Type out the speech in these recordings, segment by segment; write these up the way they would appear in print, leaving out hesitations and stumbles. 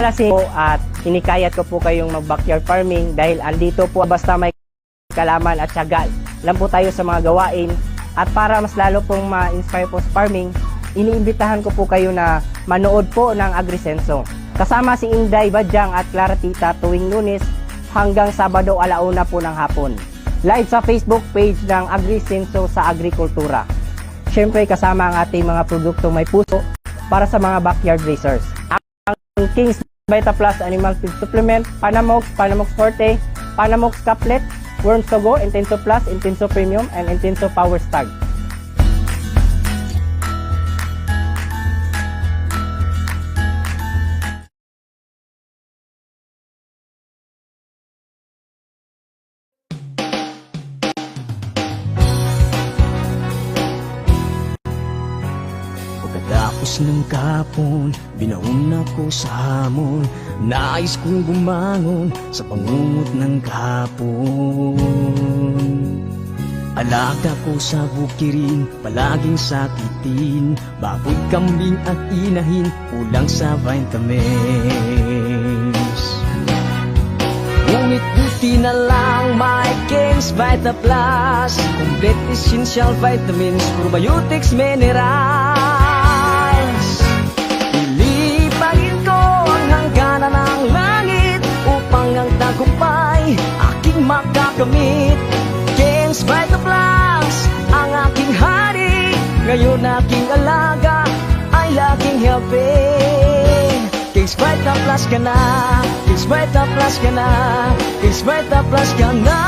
Kasi po at hinikayat ko po kayong mag-backyard farming dahil andito po basta may kalaman at tiyaga lang po tayo sa mga gawain. At para mas lalo pong ma-inspire po sa farming, iniimbitahan ko po kayo na manood po ng Agrisenso. Kasama si Inday Badyang at Clara Tita tuwing Lunes hanggang Sabado 1:00 po ng hapon. Live sa Facebook page ng Agrisenso sa Agrikultura. Siyempre kasama ang ating mga produkto may puso para sa mga backyard racers. Ang King's Vita Plus Animal Feed Supplement, Panamox, Panamox Forte, Panamox Caplet, Worms to Go, Intenso Plus, Intenso Premium, and Intenso Power Stag. Pagkatapos ng kapon, binaon ako sa hamon. Nais kong bumangon sa pangungot ng kapon. Alaga ko sa bukirin, palaging sakitin. Baboy, kambing at inahin, kulang sa vitamins. Ngunit buti na lang may King's Vita Plus. Complete essential vitamins, probiotics, minerals. Ilipagin ko ang hangganan ng langit upang ang tagumpay aking makakamit. King's Vita Plus, ang aking hari. Ngayon aking alaga ay laging healthy. King's Vita Plus ka na, King's Vita Plus ka na, King's Vita Plus ka na.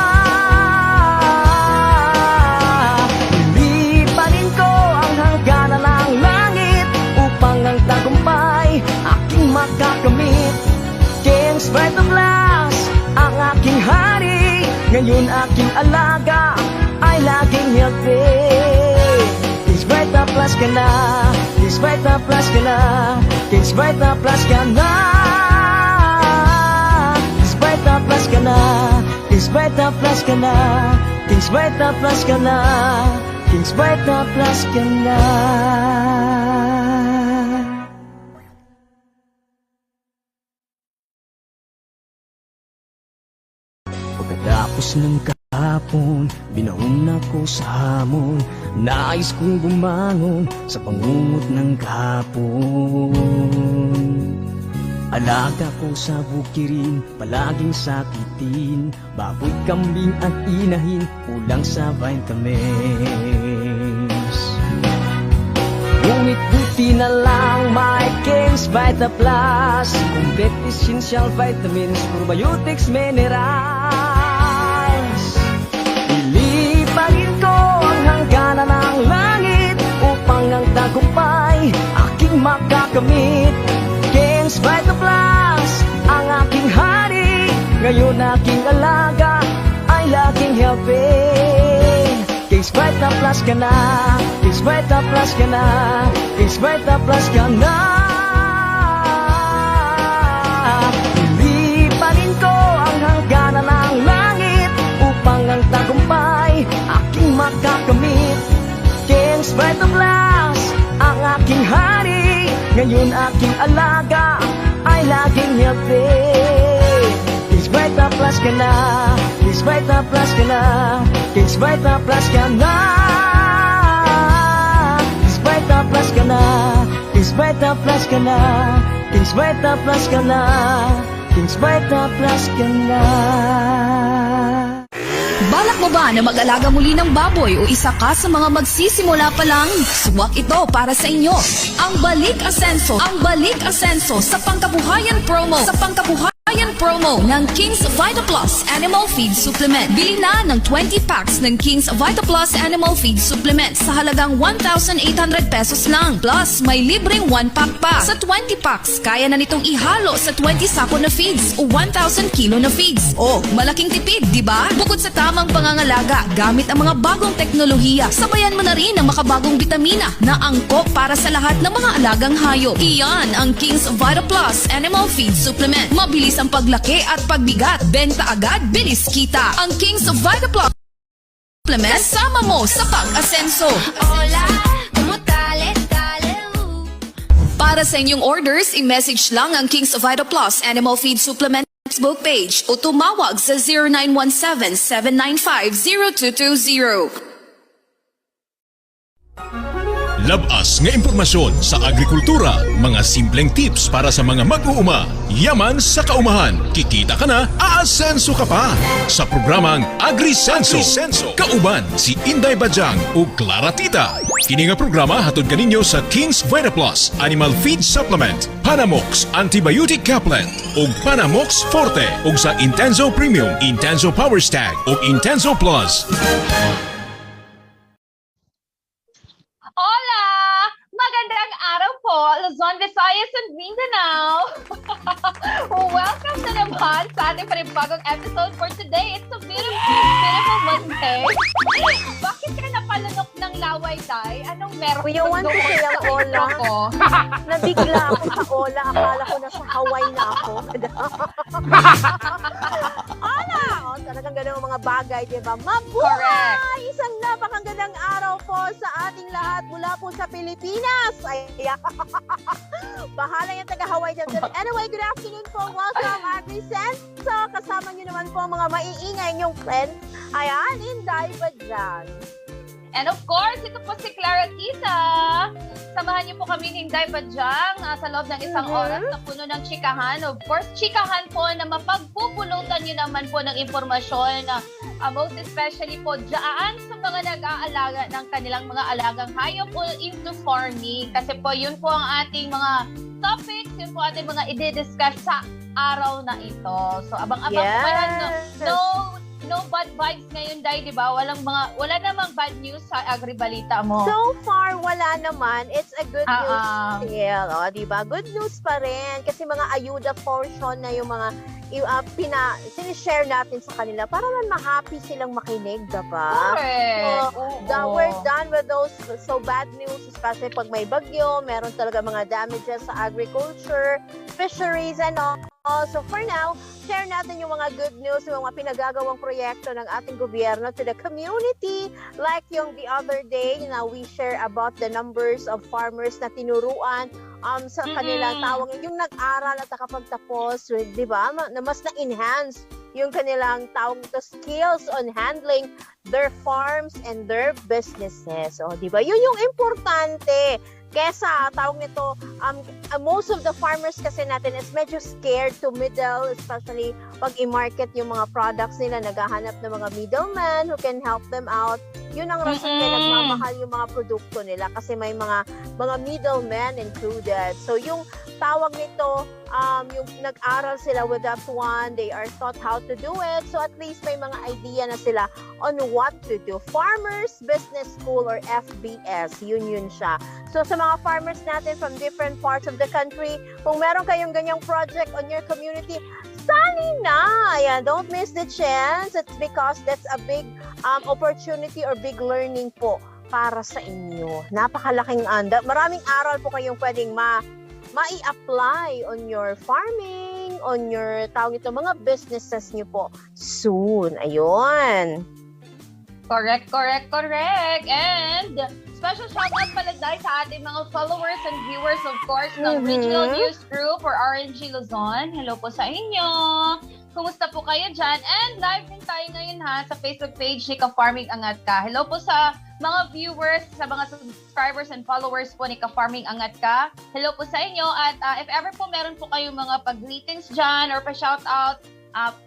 Ilipanin ko ang hangganan ng langit upang ang tagumpay aking makakamit. King's Vita Plus, ang aking hari. Ngayon aking alaga ay laging healthy. King's Vita Plus ka na, King's Vita Plus ka na, King's Vita Plus ka na. King's Vita Plus ka na, King's Vita Plus ka na, King's Vita Plus ka na, King's Vita Plus ka na. Pagkatapos ng kapon, binaon ako sa hamon. Nais kong bumangon sa pangungot ng kapon. Alaga ko sa bukirin, palaging sakitin. Baboy, kambing at inahin, kulang sa vitamins. Ngunit buti na lang may King's Vita Plus. Complete essential vitamins, probiotics, minerals. Ilipagin ko ang hangganan ng langit upang ang tagumpay aking makakamit. King's Vita Plus, ang aking hari. Ngayon aking alaga ay laging healthy. Kings Vita Plus ka na, Kings Vita Plus ka na, Kings Vita Plus ka na. Pilipanin ko ang hangganan ng langit upang ang tagumpay aking makakamit. Kings Vita Plus, ang aking hari, ngayon aking alaga ay laging healthy. Kings Vita Plus ka na, Kings Vita Plus ka na, Kings Vita Plus ka na. Kings Vita Plus ka na, Kings Vita Plus ka na, Kings Vita Plus ka na, Kings Vita Plus ka na. Balak mo ba na mag-alaga muli ng baboy o isa ka sa mga magsisimula pa lang? Suwak ito para sa inyo. Ang Balik Asenso. Ang Balik Asenso sa pangkabuhayan promo. Sa pangkabuhayan promo ng Kings Vita Plus Animal Feed Supplement. Bili na ng 20 packs ng Kings Vita Plus Animal Feed Supplement sa halagang 1,800 pesos lang. Plus, may libreng 1 pack pa. Sa 20 packs, kaya na nitong ihalo sa 20 sako na feeds o 1,000 kilo na feeds. Oh, malaking tipid, di ba? Bukod sa tamang pangangalaga, gamit ang mga bagong teknolohiya, sabayan mo na rin ang makabagong bitamina na angkop para sa lahat ng mga alagang hayop. Iyan ang Kings Vita Plus Animal Feed Supplement. Mabilis ang paglaki at pagbigat. Benta agad, bilis kita. Ang Kings Vita Plus Supplement, kasama mo sa pag-asenso. Hola, como tale. Para sa inyong orders, i-message lang ang Kings Vita Plus Animal Feed Supplement Facebook page o tumawag sa 0917-795-0220. Labas nga impormasyon sa agrikultura, mga simpleng tips para sa mga mag-uuma. Yaman sa kaumahan, kikita ka na, aasenso ka pa. Sa programang AgriSenso, kauban si Inday Bajang o Clara Tita. Kini nga programa hatod kaninyo sa Kings Vita Plus Animal Feed Supplement, Panamox Antibiotic Caplet o Panamox Forte o sa Intenso Premium, Intenso Power Stag o Intenso Plus. Hola! Magandang araw po, Luzon, Visayas, and Mindanao! Welcome na naman sa ating panibagong episode for today. It's a beautiful, beautiful Monday. Bakit ka napalunok ng laway, Day? Anong meron Kuya Juan, doon kasi ang sa Ola. intro ko? Nabigla ako sa Ola. Akala ko nasa Hawaii na ako. Ola! O, talagang ganun ang mga bagay, di ba? Mabuhay! Correct. Isang napakagandang araw po sa ating lahat mula po sa Pilipinas. Ay, bahala yung taga-Hawaii dyan. But anyway, good afternoon po. Welcome, AgriSenso. Kasama nyo naman po ang mga maiingay nyong friends. Ayan, Inday Bajang. And of course, ito po si Clara Tita. Samahan niyo po kami ni Inday Bajang sa loob ng isang oras na puno ng chikahan. Of course, chikahan po na mapagpupulutan niyo naman po ng impormasyon. Most especially po dyan sa mga nag-aalaga ng kanilang mga alagang hayop o into farming. Kasi po yun po ang ating mga topics, yun po ating mga i-discuss sa araw na ito. So abang-abang po kayo. No bad vibes ngayon, Day, di ba? Wala namang bad news sa agribalita mo. So far, wala naman. It's a good news still. O, diba? Good news pa rin. Kasi mga ayuda portion na yung mga sinishare natin sa kanila para man ma-happy silang makinig, diba? Correct. We're done with those so bad news, especially pag may bagyo, meron talaga mga damages sa agriculture, fisheries, and all. So for now, share natin yung mga good news, yung mga pinagagawang proyekto ng ating gobyerno to the community. Like yung the other day, we share about the numbers of farmers na tinuruan sa kanilang tawag, yung nag-aral at nakapagtapos, di ba? Na mas na-enhance yung kanilang tawag to skills on handling their farms and their businesses. O, di ba? Yun yung importante. Kesa, tawag nito, most of the farmers kasi natin is medyo scared to middle, especially pag i-market yung mga products nila, naghahanap ng mga middlemen who can help them out. Yun ang rason kaya nagmamahal yung mga produkto nila kasi may mga middlemen included. So yung tawag nito, yung nag-aral sila with that one, they are taught how to do it. So at least may mga idea na sila on what to do. Farmers Business School or FBS, yun siya. So sa mga farmers natin from different parts of the country, kung meron kayong ganyang project on your community, sali na! Ayan, don't miss the chance. It's because that's a big opportunity or big learning po para sa inyo. Napakalaking maraming aral po kayong pwedeng mai-apply on your farming, on your mga businesses niyo po soon. Ayun. Correct. And special shoutout pala dahil sa ating mga followers and viewers, of course, ng Regional News Group or RNG Luzon. Hello po sa inyo. Kumusta po kayo dyan? And live din tayo ngayon sa Facebook page ni Ka-Farming Angat Ka. Hello po sa mga viewers, sa mga subscribers and followers po ni Ka-Farming Angat Ka. Hello po sa inyo. At if ever po meron po kayong mga pag-greetings dyan or pa-shoutout,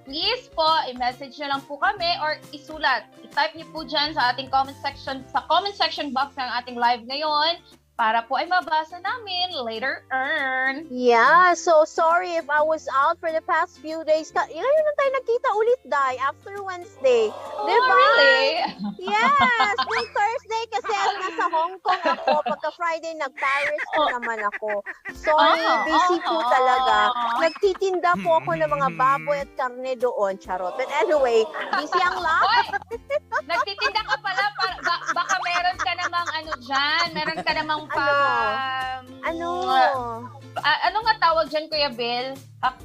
please po, i-message nyo lang po kami or isulat. I-type nyo po dyan sa ating comment section box ng ating live ngayon para po ay mabasa namin later on. Yeah, so sorry if I was out for the past few days. Ngayon lang tayo nagkita ulit, Day, after Wednesday. Diba? Really? Yes! Nung Thursday kasi nasa Hong Kong ako. Pagka Friday, nag-Paris po naman ako. Sorry, busy po talaga. Nagtitinda po ako ng mga baboy at karne doon. Charot. But anyway, busy ang lahat. Hoy! Nagtitinda ka pala. Baka meron ka namang dyan. Meron ka namang ano nga tawag dyan, Kuya Bill?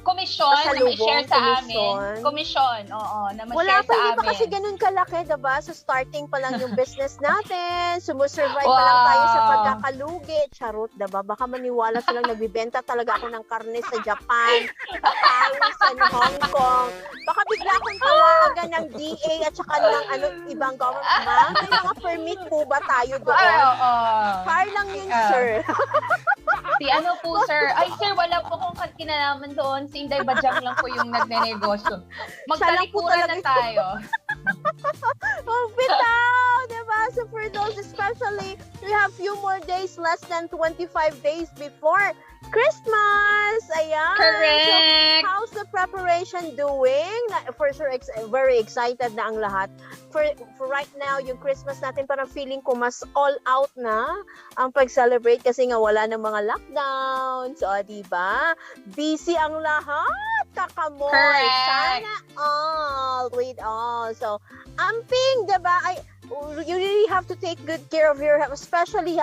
Komisyon na ma-share sa amin. Komisyon, oo, na ma-share Wala pa, sa hindi amin. pa kasi ganun kalaki, diba? So starting pa lang yung business natin, sumusurvive pa lang tayo sa pagkakalugi. Charot, diba? Baka maniwala silang nagbibenta talaga ako ng karne sa Japan, sa Paris, sa Hong Kong. Baka bigla akong tawagan ng DA at saka ng ibang government. May mga permit po ba tayo doon? Car lang yun, sir. Si po, sir? Ay, sir, wala po akong kinalaman doon. Si Inday Badyang lang po yung nagnenegosyo. Magtalikuran na tayo. Bitaw! Diba? So for those especially, we have few more days, less than 25 days before Christmas! Ayan! Correct! So, how's the preparation doing? For sure, very excited na ang lahat. For right now, yung Christmas natin, parang feeling ko mas all out na ang pag-celebrate kasi nga wala ng mga lockdowns. O, diba? Busy ang lahat! Kakamoy! Correct! Sana all! With all! So, amping, diba? You really have to take good care of your health, especially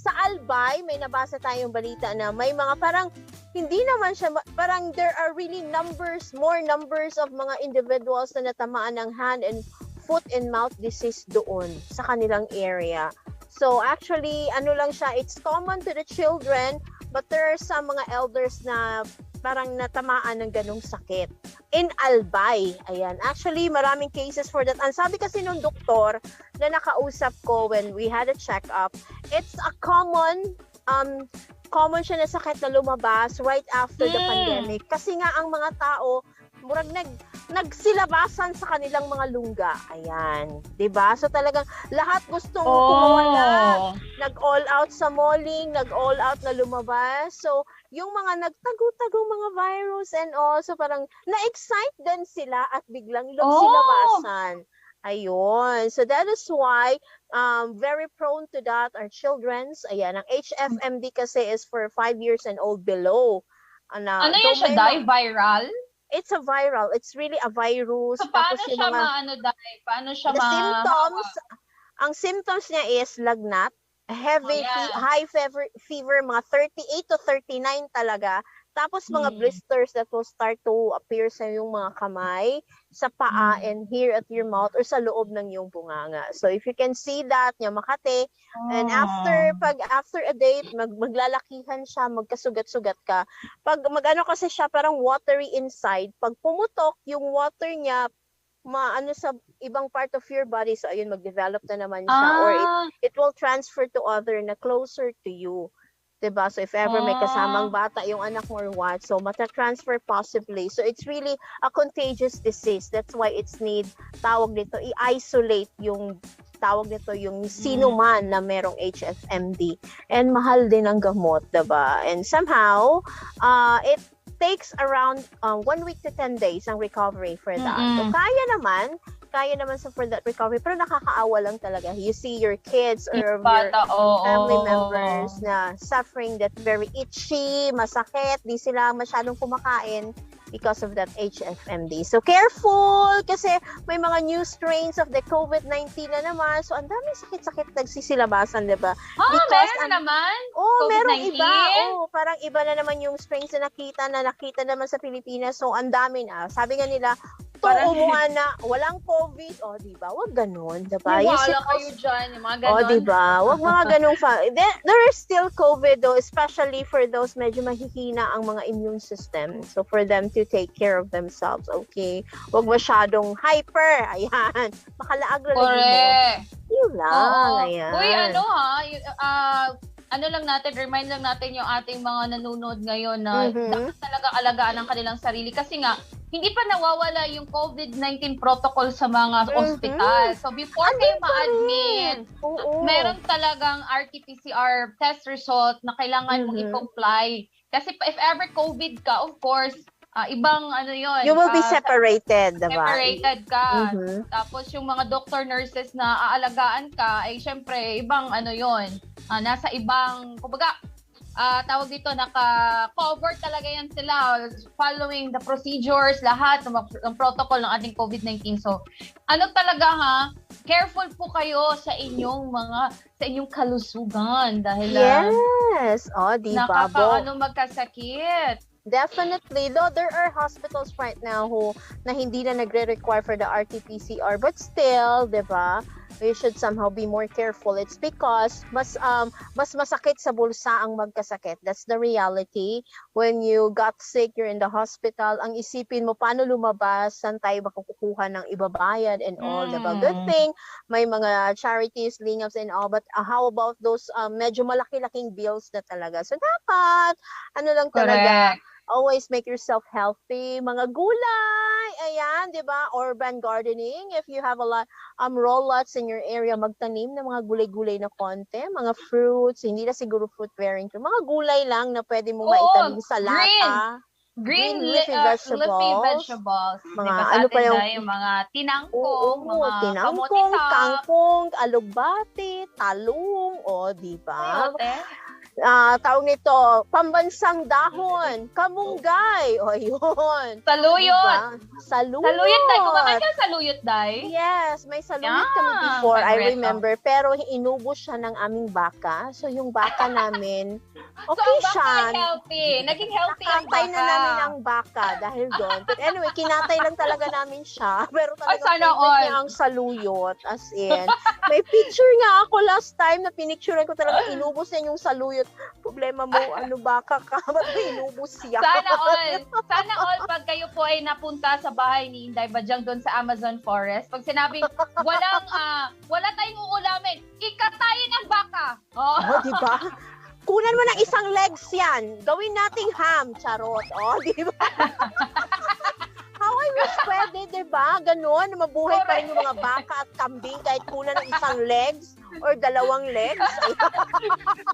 sa Albay, may nabasa tayong balita na may mga parang hindi naman siya, parang there are really more numbers of mga individuals na natamaan ng hand and foot and mouth disease doon sa kanilang area. So actually, lang siya, it's common to the children, but there are some mga elders na parang natamaan ng ganong sakit. In Albay, ayan. Actually, maraming cases for that. Ang sabi kasi nung doktor na nakausap ko when we had a check-up, it's a common siya na sakit na lumabas right after the pandemic. Kasi nga ang mga tao, murag nagsilabasan sa kanilang mga lungga. Ayan. 'Di ba? So talagang lahat gustong kumawala. Nag-all out sa malling, nag-all out na lumabas. So yung mga nagtago-tagong mga virus and all, so parang na-excite din sila at biglang nagsilabasan. Ayun. So that is why very prone to that are children's. Ayan, ang HFMD kasi is for 5 years and old below. Ano yan siya, Day? Viral? It's a viral. It's really a virus. So, paano siya Paano siya ang symptoms niya is lagnat, high fever, mga 38 to 39 talaga. Tapos mga blisters that will start to appear sa yung mga kamay, sa paa, and here at your mouth or sa loob ng yung bunganga. So if you can see that, yung Makati, and after a day, maglalakihan siya, magkasugat-sugat ka. Pag kasi siya, parang watery inside. Pag pumutok, yung water niya, sa ibang part of your body, so ayun, mag-develop na naman siya, or it will transfer to other na closer to you. Diba? So if ever may kasamang bata yung anak mo or what, so mata-transfer possibly. So it's really a contagious disease. That's why it's tawag nito, i-isolate yung tawag nito yung sino man na merong HFMD. And mahal din ang gamot, diba? And somehow, it takes around 1 week to 10 days ang recovery for that. So, kaya naman for that recovery, pero nakakaawa lang talaga. You see your kids or your family members na suffering that very itchy, masakit, di sila masyadong kumakain because of that HFMD. So careful kasi may mga new strains of the COVID-19 na naman. So ang daming sakit-sakit nagsisilabasan, diba? Meron na naman? Merong COVID-19? iba. Parang iba na naman yung strains na nakita naman sa Pilipinas. So ang dami na. Sabi nga nila, umuha na, walang COVID. O, diba? Wag ganun, diba? Wala kayo dyan, yung mga ganon. O, diba? Wag mga ganung there is still COVID though, especially for those medyo mahihina ang mga immune system. So, for them to take care of themselves, okay? Wag masyadong hyper. Ayan. Makalaag lalagin mo. Correct. Yun lang. Oo. Ayan. Uy, remind lang natin yung ating mga nanonood ngayon na dapat talaga alagaan ang kanilang sarili kasi nga, hindi pa nawawala yung COVID-19 protocol sa mga ospital. So before kayo ma-admit, meron talagang RT-PCR test result na kailangan mong i-comply. Kasi if ever COVID ka, of course, ibang yun. You will be separated, diba? Separated ka. Tapos yung mga doctor, nurses na aalagaan ka, ay syempre, ibang yun. Nasa ibang, kumbaga, tawag dito, naka-cover talaga yan sila following the procedures, lahat ng protocol ng ating COVID-19. So, talaga careful po kayo sa inyong kalusugan dahil yes. Diba? magkasakit. Definitely. Though there are hospitals right now na hindi na nagre-require for the RT-PCR, but still, diba, we should somehow be more careful. It's because mas masakit sa bulsa ang magkasakit. That's the reality. When you got sick, you're in the hospital, ang isipin mo, paano lumabas, saan tayo makukuha ng ibabayad and all, diba? Good thing, may mga charities, lingaps and all, but how about those medyo malaki-laking bills na talaga? So dapat, lang talaga, always make yourself healthy. Mga gulay, ayan, di ba? Urban gardening. If you have a lot, roll lots in your area, magtanim ng mga gulay-gulay na konti. Mga fruits, hindi na siguro fruit-bearing. Mga gulay lang na pwede mong maitanim sa lata. Green leafy vegetables. Mga yung mga tinangkong, mga tinangkong, kangkong, alugbati, talong, di ba? Tawag nito, pambansang dahon, kamunggay, yun. Saluyot. Diba? Saluyot. Saluyot, Day. Kumakain ka saluyot, Day? Yes, may saluyot kami before, I remember. Pero inubos siya ng aming baka. So, yung baka namin, okay siya. Healthy. Naging healthy ang baka. Kinatay na namin ang baka dahil doon. But anyway, kinatay lang talaga namin siya. Pero talaga favorite niya ang saluyot. As in, may picture nga ako last time na pinicturean ko talaga, inubos niya yung saluyot. Problema mo, baka ka? Ba't ba inubos siya? Sana all, pag kayo po ay napunta sa bahay ni Inday Badyang doon sa Amazon Forest, pag sinabing wala tayong uulamin, ikatayin ang baka. Diba? Kunan mo ng isang legs yan. Gawin nating ham, charot. Diba? How I wish pwede, diba? Ganon, mabuhay pa rin yung mga baka at kambing kahit kunan ng isang legs or dalawang legs.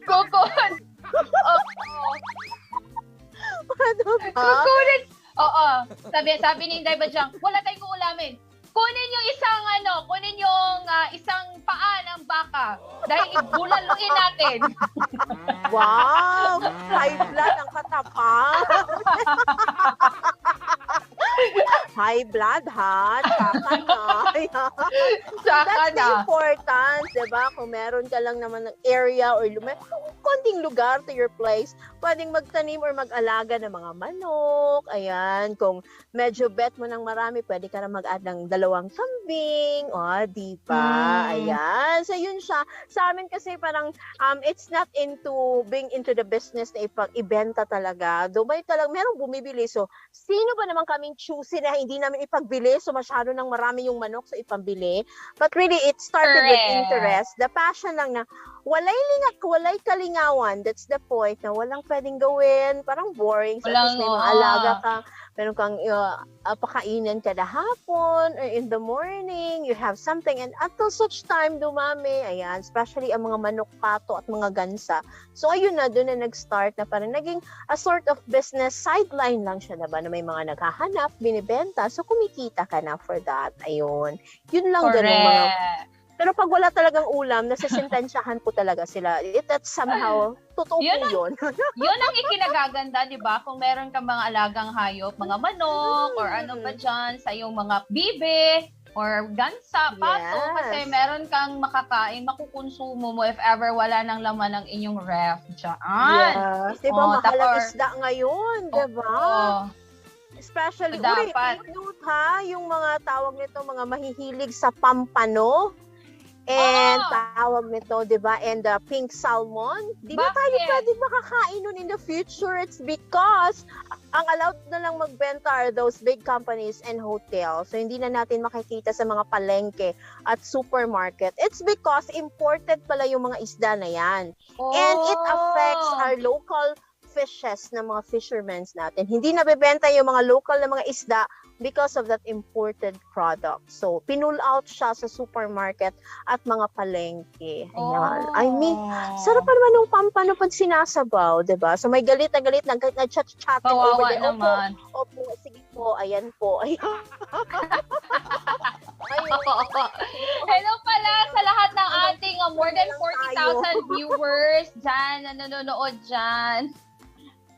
Kukun. Kukunin. Sabi ni Inday Badyang, wala tayong uulamin. Kunin yung isang paa ng baka dahil ibulaluin natin. Wow! High blood ang katapang. High blood, ha? Tsaka na. That's the importance, diba? Kung meron ka lang naman ng area or konting lugar to your place, pwedeng magtanim or mag-alaga ng mga manok. Ayan. Kung medyo bet mo ng marami, pwede ka na mag-add ng 2 kambing. Diba? Ayan. So, yun siya. Sa amin kasi parang, it's not being into the business na ibenta talaga. May merong bumibili. So, sino ba naman kaming choosy na hindi namin ipagbili? So, masyado nang marami yung manok, so ipambili. But really, it started with interest. The passion lang na walay kalingawan. That's the point na walang pwedeng gawin. Parang boring. So, at least may mga alaga ka. meron kang pakainin kada hapon or in the morning, you have something. And until such time, dumami, ayan, especially ang mga manok, pato, at mga gansa. So, ayun na, doon na nag-start na parang naging a sort of business sideline lang siya na ba, na may mga naghahanap, binibenta. So, kumikita ka na for that. Ayun. Yun lang din ang mga... Pero pag wala talagang ulam, nasasintensyahan po talaga sila. That's somehow, totoo po yun. Yun ang ikinagaganda, di ba? Kung meron kang mga alagang hayop, mga manok, or ano pa dyan, sa iyong mga bibe, or gansa, pato, kasi meron kang makakain, makukonsumo mo if ever wala nang laman ng inyong ref dyan. Yes. Diba, mahal ang isda ngayon, diba? Especially, dapat. Note ha, yung mga tawag nito, mga mahihilig sa pampano, and tawag nito, di ba, and the pink salmon, di ba tayo pwede makakain nun in the future? It's because ang allowed na lang magbenta are those big companies and hotels. So, hindi na natin makikita sa mga palengke at supermarket. It's because imported pala yung mga isda na yan. And it affects our local fishes ng mga fishermen natin. Hindi nabebenta yung mga local na mga isda because of that imported product. So, pinull out siya sa supermarket at mga palengke. Ayan. I mean, sarap pa naman yung pampano pag sinasabaw, diba? So, may galit na nag-chat-chat over there. Naman. Opo, sige po, ayan po. Ayan. Hello pala sa lahat ng ating more than 40,000 viewers dyan na nanonood dyan.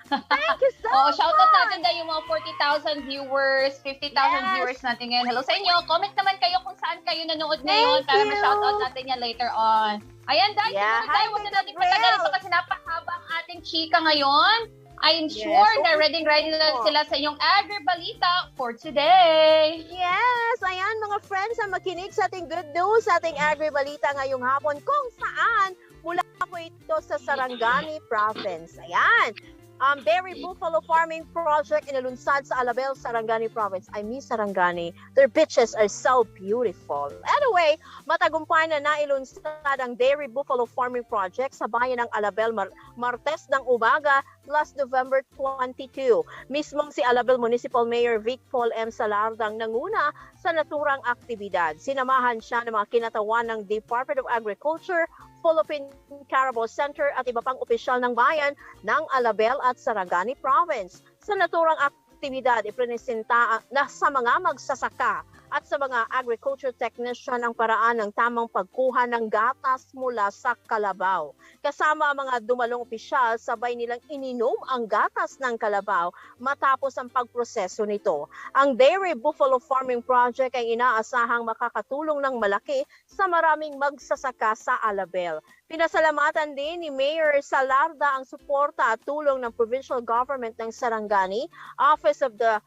Thank you so much! Shoutout natin dahil yung mga 40,000 viewers, 50,000 viewers natin ngayon. Hello sa inyo. Comment naman kayo kung saan kayo nanood ngayon para ma-shoutout natin yan later on. Ayan, dahil siguro huwag na natin patagalin pa kasi napahaba ang ating chika ngayon. I'm sure na ready na sila sa inyong agri-balita for today. Yes! Ayan mga friends na makinig sa ating good news, sa ating agri-balita ngayong hapon kung saan mula po ito sa Sarangani Province. Ayan! Dairy Buffalo Farming Project inalunsad sa Alabel, Sarangani Province. I miss Sarangani. Their beaches are so beautiful. Anyway, matagumpay na nailunsad ang Dairy Buffalo Farming Project sa bayan ng Alabel, Martes ng umaga, last November 22. Mismong si Alabel Municipal Mayor Vic Paul M. Salardang nanguna sa naturang aktibidad. Sinamahan siya ng mga kinatawan ng Department of Agriculture, Philippine Carabao Center at iba pang opisyal ng bayan ng Alabel at Sarangani Province. Sa naturang aktibidad, ipresenta na sa mga magsasaka at sa mga agriculture technician ang paraan ng tamang pagkuha ng gatas mula sa kalabaw. Kasama ang mga dumalong opisyal, sabay nilang ininom ang gatas ng kalabaw matapos ang pagproseso nito. Ang Dairy Buffalo Farming Project ay inaasahang makakatulong ng malaki sa maraming magsasaka sa Alabel. Pinasalamatan din ni Mayor Salarda ang suporta at tulong ng Provincial Government ng Sarangani, Office of the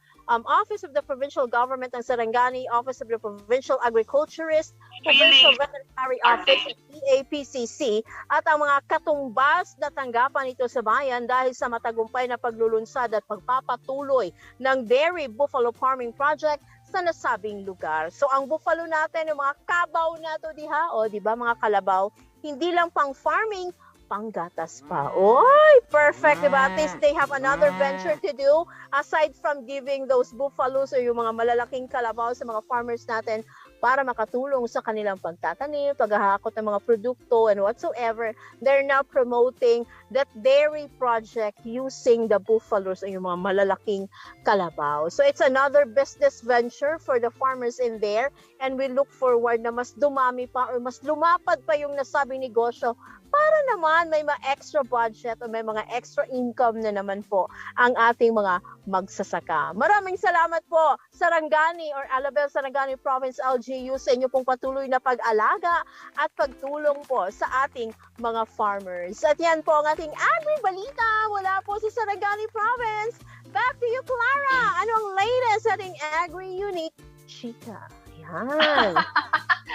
Provincial Government ng Sarangani, Office of the Provincial Agriculturist, Provincial Veterinary Office, EAPCC, at ang mga katumbas na tanggapan ito sa bayan dahil sa matagumpay na paglulunsad at pagpapatuloy ng Dairy Buffalo Farming Project sa nasabing lugar. So ang buffalo natin, yung mga kabaw na to diha, o di ba mga kalabaw, hindi lang pang farming, panggatas pa. Oy, perfect, diba? At least they have another venture to do aside from giving those buffaloes o yung mga malalaking kalabaw sa mga farmers natin para makatulong sa kanilang pagtatanim, paghahakot ng mga produkto and whatsoever. They're now promoting that dairy project using the buffaloes o yung mga malalaking kalabaw. So it's another business venture for the farmers in there, and we look forward na mas dumami pa or mas lumapad pa yung nasabing negosyo para naman may mga extra budget o may mga extra income na naman po ang ating mga magsasaka. Maraming salamat po, Sarangani or Alabel Sarangani Province LGU, sa inyo pong patuloy na pag-alaga at pagtulong po sa ating mga farmers. At yan po ang ating agri-balita mula po sa Sarangani Province. Back to you, Clara! Ano ang latest sa ating agri-unique chika? Ayan.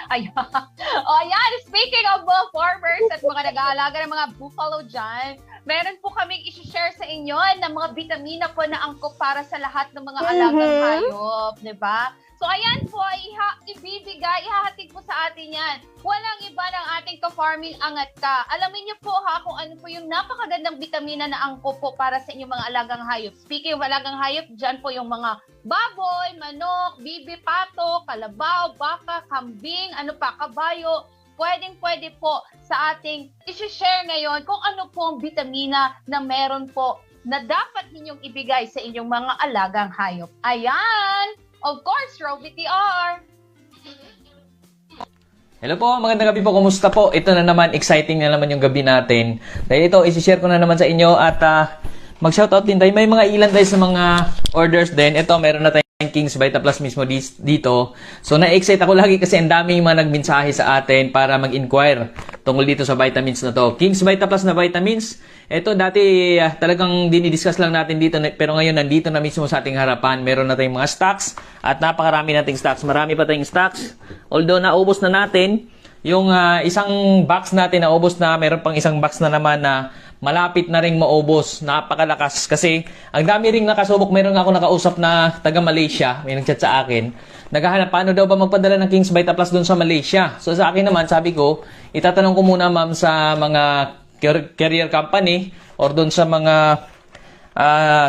Ayan, speaking of farmers at mga nag-aalaga ng mga buffalo dyan, meron po kaming isi-share sa inyo ng mga bitamina po na angkop para sa lahat ng mga alagang hayop, di ba? So ayan po, ihahatid po sa atin yan. Walang iba ng ating ka-farming Angat Ka. Alamin niyo po ha kung ano po yung napakagandang bitamina na angkop po para sa inyong mga alagang hayop. Speaking of alagang hayop, dyan po yung mga baboy, manok, bibi, pato, kalabaw, baka, kambing, kabayo. Pwede po sa ating isi-share ngayon kung ano po ang bitamina na meron po na dapat ninyong ibigay sa inyong mga alagang hayop. Ayan! Of course, Roby TR! Hello po, magandang gabi po. Kumusta po? Ito na naman, exciting na naman yung gabi natin. Dahil ito, isi-share ko na naman sa inyo at mag-shoutout din tayo. May mga ilan tayo sa mga orders din. Ito, meron na tayong King's Vita Plus mismo dito. So, na-excite ako lagi kasi ang daming mga nagmensahe sa atin para mag-inquire tungkol dito sa vitamins na to. King's Vita Plus na vitamins. Ito, dati talagang dinidiscuss lang natin dito. Pero ngayon, nandito na mismo sa ating harapan. Meron na tayong mga stocks at napakarami nating stocks. Marami pa tayong stocks. Although, naubos na natin. Yung isang box natin naubos na. Meron pang isang box na naman na malapit na ring maubos. Napakalakas. Kasi, ang dami ring nakasubok. Meron nga ako nakausap na taga Malaysia. May nagchat sa akin. Naghahanap, paano daw ba magpadala ng King's Vita Plus doon sa Malaysia? So, sa akin naman, sabi ko, itatanong ko muna, ma'am, sa mga carrier company or doon sa mga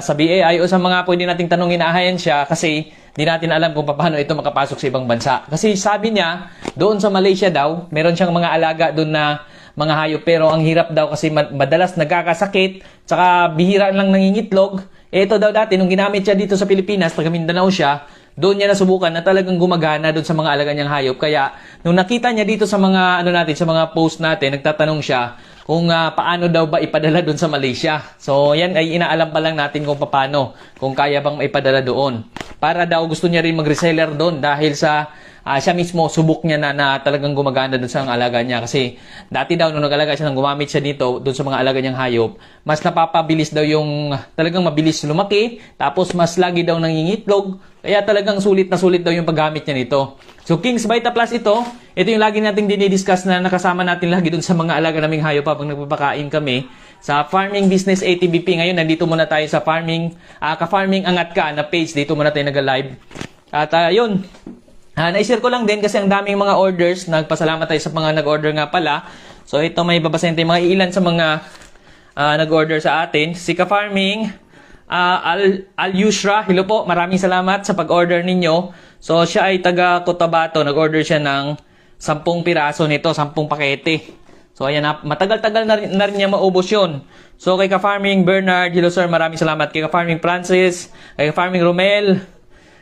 sa BAI o sa mga pwede nating tanongin na ahensya kasi di natin alam kung paano ito makapasok sa ibang bansa. Kasi sabi niya, doon sa Malaysia daw, meron siyang mga alaga doon na mga hayop pero ang hirap daw kasi madalas nagkakasakit tsaka bihira lang nangingitlog. Ito daw dati, nung ginamit siya dito sa Pilipinas, taga Mindanao siya, doon niya nasubukan na talagang gumagana doon sa mga alaga niyang hayop. Kaya, nung nakita niya dito sa mga, sa mga post natin, nagtatanong siya kung paano daw ba ipadala doon sa Malaysia. So, yan ay inaalam pa lang natin kung paano, kung kaya bang maipadala doon. Para daw gusto niya rin mag-reseller doon dahil sa siya mismo subok niya na talagang gumagana doon sa mga alaga niya. Kasi dati daw nung nag-alaga siya, nang gumamit siya dito doon sa mga alaga niyang hayop, mas napapabilis daw yung talagang mabilis lumaki, tapos mas lagi daw nangingitlog. Kaya talagang sulit na sulit daw yung paggamit niya nito. So King's Vita Plus ito yung lagi nating dinidiscuss na nakasama natin lagi doon sa mga alaga naming hayop habang nagpapakain kami. Sa Farming Business ATBP ngayon, nandito muna tayo sa Ka-Farming Angat Ka na page. Dito muna tayo nag-live. At yun, na-share ko lang din kasi ang daming mga orders. Nagpasalamat tayo sa mga nag-order nga pala. So ito may babasahin tayo mga ilan sa mga nag-order sa atin. Si Ka-Farming Al-Yusra, hello po, maraming salamat sa pag-order ninyo. So siya ay taga Cotabato, nag-order siya ng 10 piraso nito, 10 pakete. So ayan, matagal-tagal na rin niya maubos yun. So kay Ka-Farming Bernard, hello sir, maraming salamat. Kay Ka-Farming Francis, kay Ka-Farming Romel,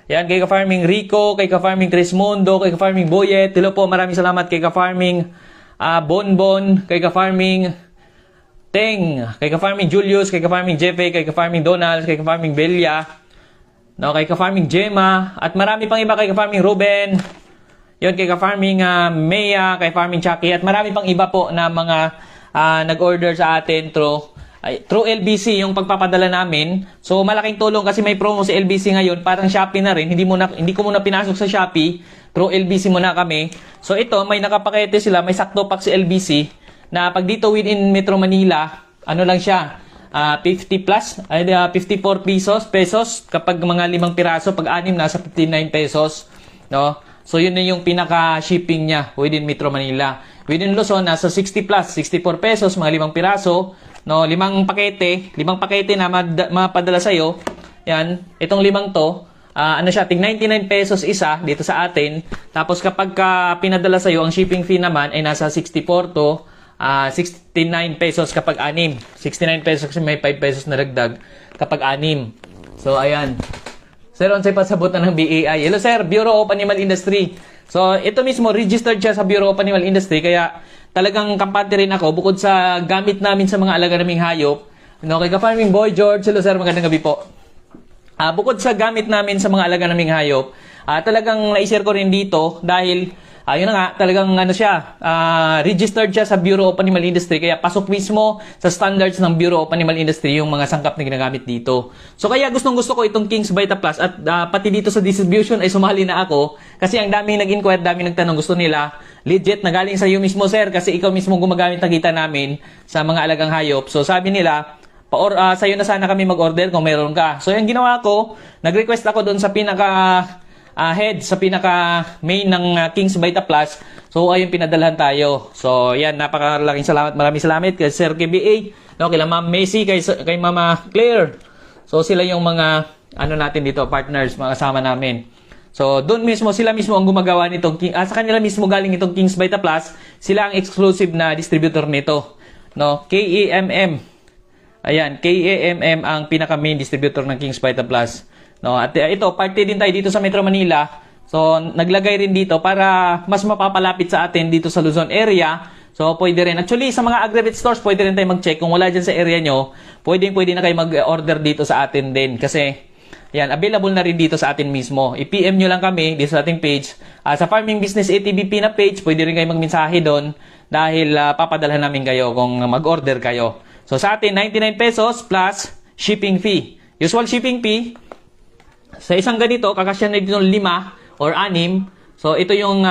yan, kay Ka-Farming Rico, kay Ka-Farming Trismundo, kay Ka-Farming Boyet, hello po, maraming salamat. Kay Ka-Farming Bonbon, kay Ka-Farming Teng, kay Ka-Farming Julius, kay Ka-Farming Jefe, kay Ka-Farming Donald, kay Ka-Farming Belia, no, kay Ka-Farming Gemma, at marami pang iba, kay Ka-Farming Ruben, yun, kay Ka-Farming Mea, kay Farming Chucky, at marami pang iba po na mga nag-order sa atin through LBC yung pagpapadala namin. So malaking tulong kasi may promo sa LBC ngayon, parang Shopee na rin. Hindi ko muna pinasok sa Shopee, through LBC muna kami. So ito, may nakapakete sila, may sakto pack sa LBC na pag dito within Metro Manila, ano lang siya, 50 plus, 54 pesos kapag mga 5 piraso, pag 6 nasa 59 pesos, no? So yun na yung pinaka-shipping niya within Metro Manila. Within Luzon, nasa 60 plus, 64 pesos, mga 5 piraso, no, 5 pakete na mapadala sa'yo. Yan, itong 5 to, ano siya, tig 99 pesos isa dito sa atin. Tapos kapag pinadala sa'yo, ang shipping fee naman ay nasa 64 to 69 pesos kapag 6. 69 pesos kasi may 5 pesos na dagdag kapag 6. So, ayan. Sir, on sa pasabutan ng BAI. Hello, sir. Bureau of Animal Industry. So, ito mismo, registered siya sa Bureau of Animal Industry. Kaya, talagang kampante rin ako. Bukod sa gamit namin sa mga alaga naming hayop. No, kay Ka-Farming Boy George. Hello, sir. Magandang gabi po. Bukod sa gamit namin sa mga alaga naming hayop, talagang na-share ko rin dito dahil yun na nga, talagang registered siya sa Bureau of Animal Industry, kaya pasok mismo sa standards ng Bureau of Animal Industry yung mga sangkap na ginagamit dito. So kaya gustong-gusto ko itong King's Vita Plus at pati dito sa distribution ay sumali na ako kasi ang daming nag-inquire, daming nagtanong, gusto nila legit na galing sa iyo mismo sir kasi ikaw mismo gumagamit ng kita namin sa mga alagang hayop. So sabi nila, sa'yo na sana kami mag-order kung meron ka. So yung ginawa ko, nag-request ako doon sa pinaka head sa pinaka main ng King's Vita Plus. So ayun, pinadalhan tayo. So yan, napakalaking salamat, maraming salamat kay Sir KBA, no, kay Ma'am Macy, kay Mama Claire. So sila yung mga ano natin dito, partners, mga kasama namin. So doon mismo, sila mismo ang gumagawa nitong sa kanila mismo galing itong King's Vita Plus. Sila ang exclusive na distributor nito, no, KAMM. Ayan, KAMM ang pinaka main distributor ng King's Vita Plus. No, at ito, party din tayo dito sa Metro Manila. So, naglagay rin dito para mas mapapalapit sa atin dito sa Luzon area. So, pwede rin. Actually, sa mga Agribit stores, pwede rin tayo mag-check. Kung wala dyan sa area nyo, pwede na kayo mag-order dito sa atin din. Kasi, yan, available na rin dito sa atin mismo. I-PM nyo lang kami dito sa ating page. Sa Farming Business ATBP na page, pwede rin kayo magmensahe doon dahil papadalhan namin kayo kung mag-order kayo. So, sa atin, 99 pesos plus shipping fee. Usual shipping fee, sa isang ganito, kakasya na dito 5 or 6. So, ito yung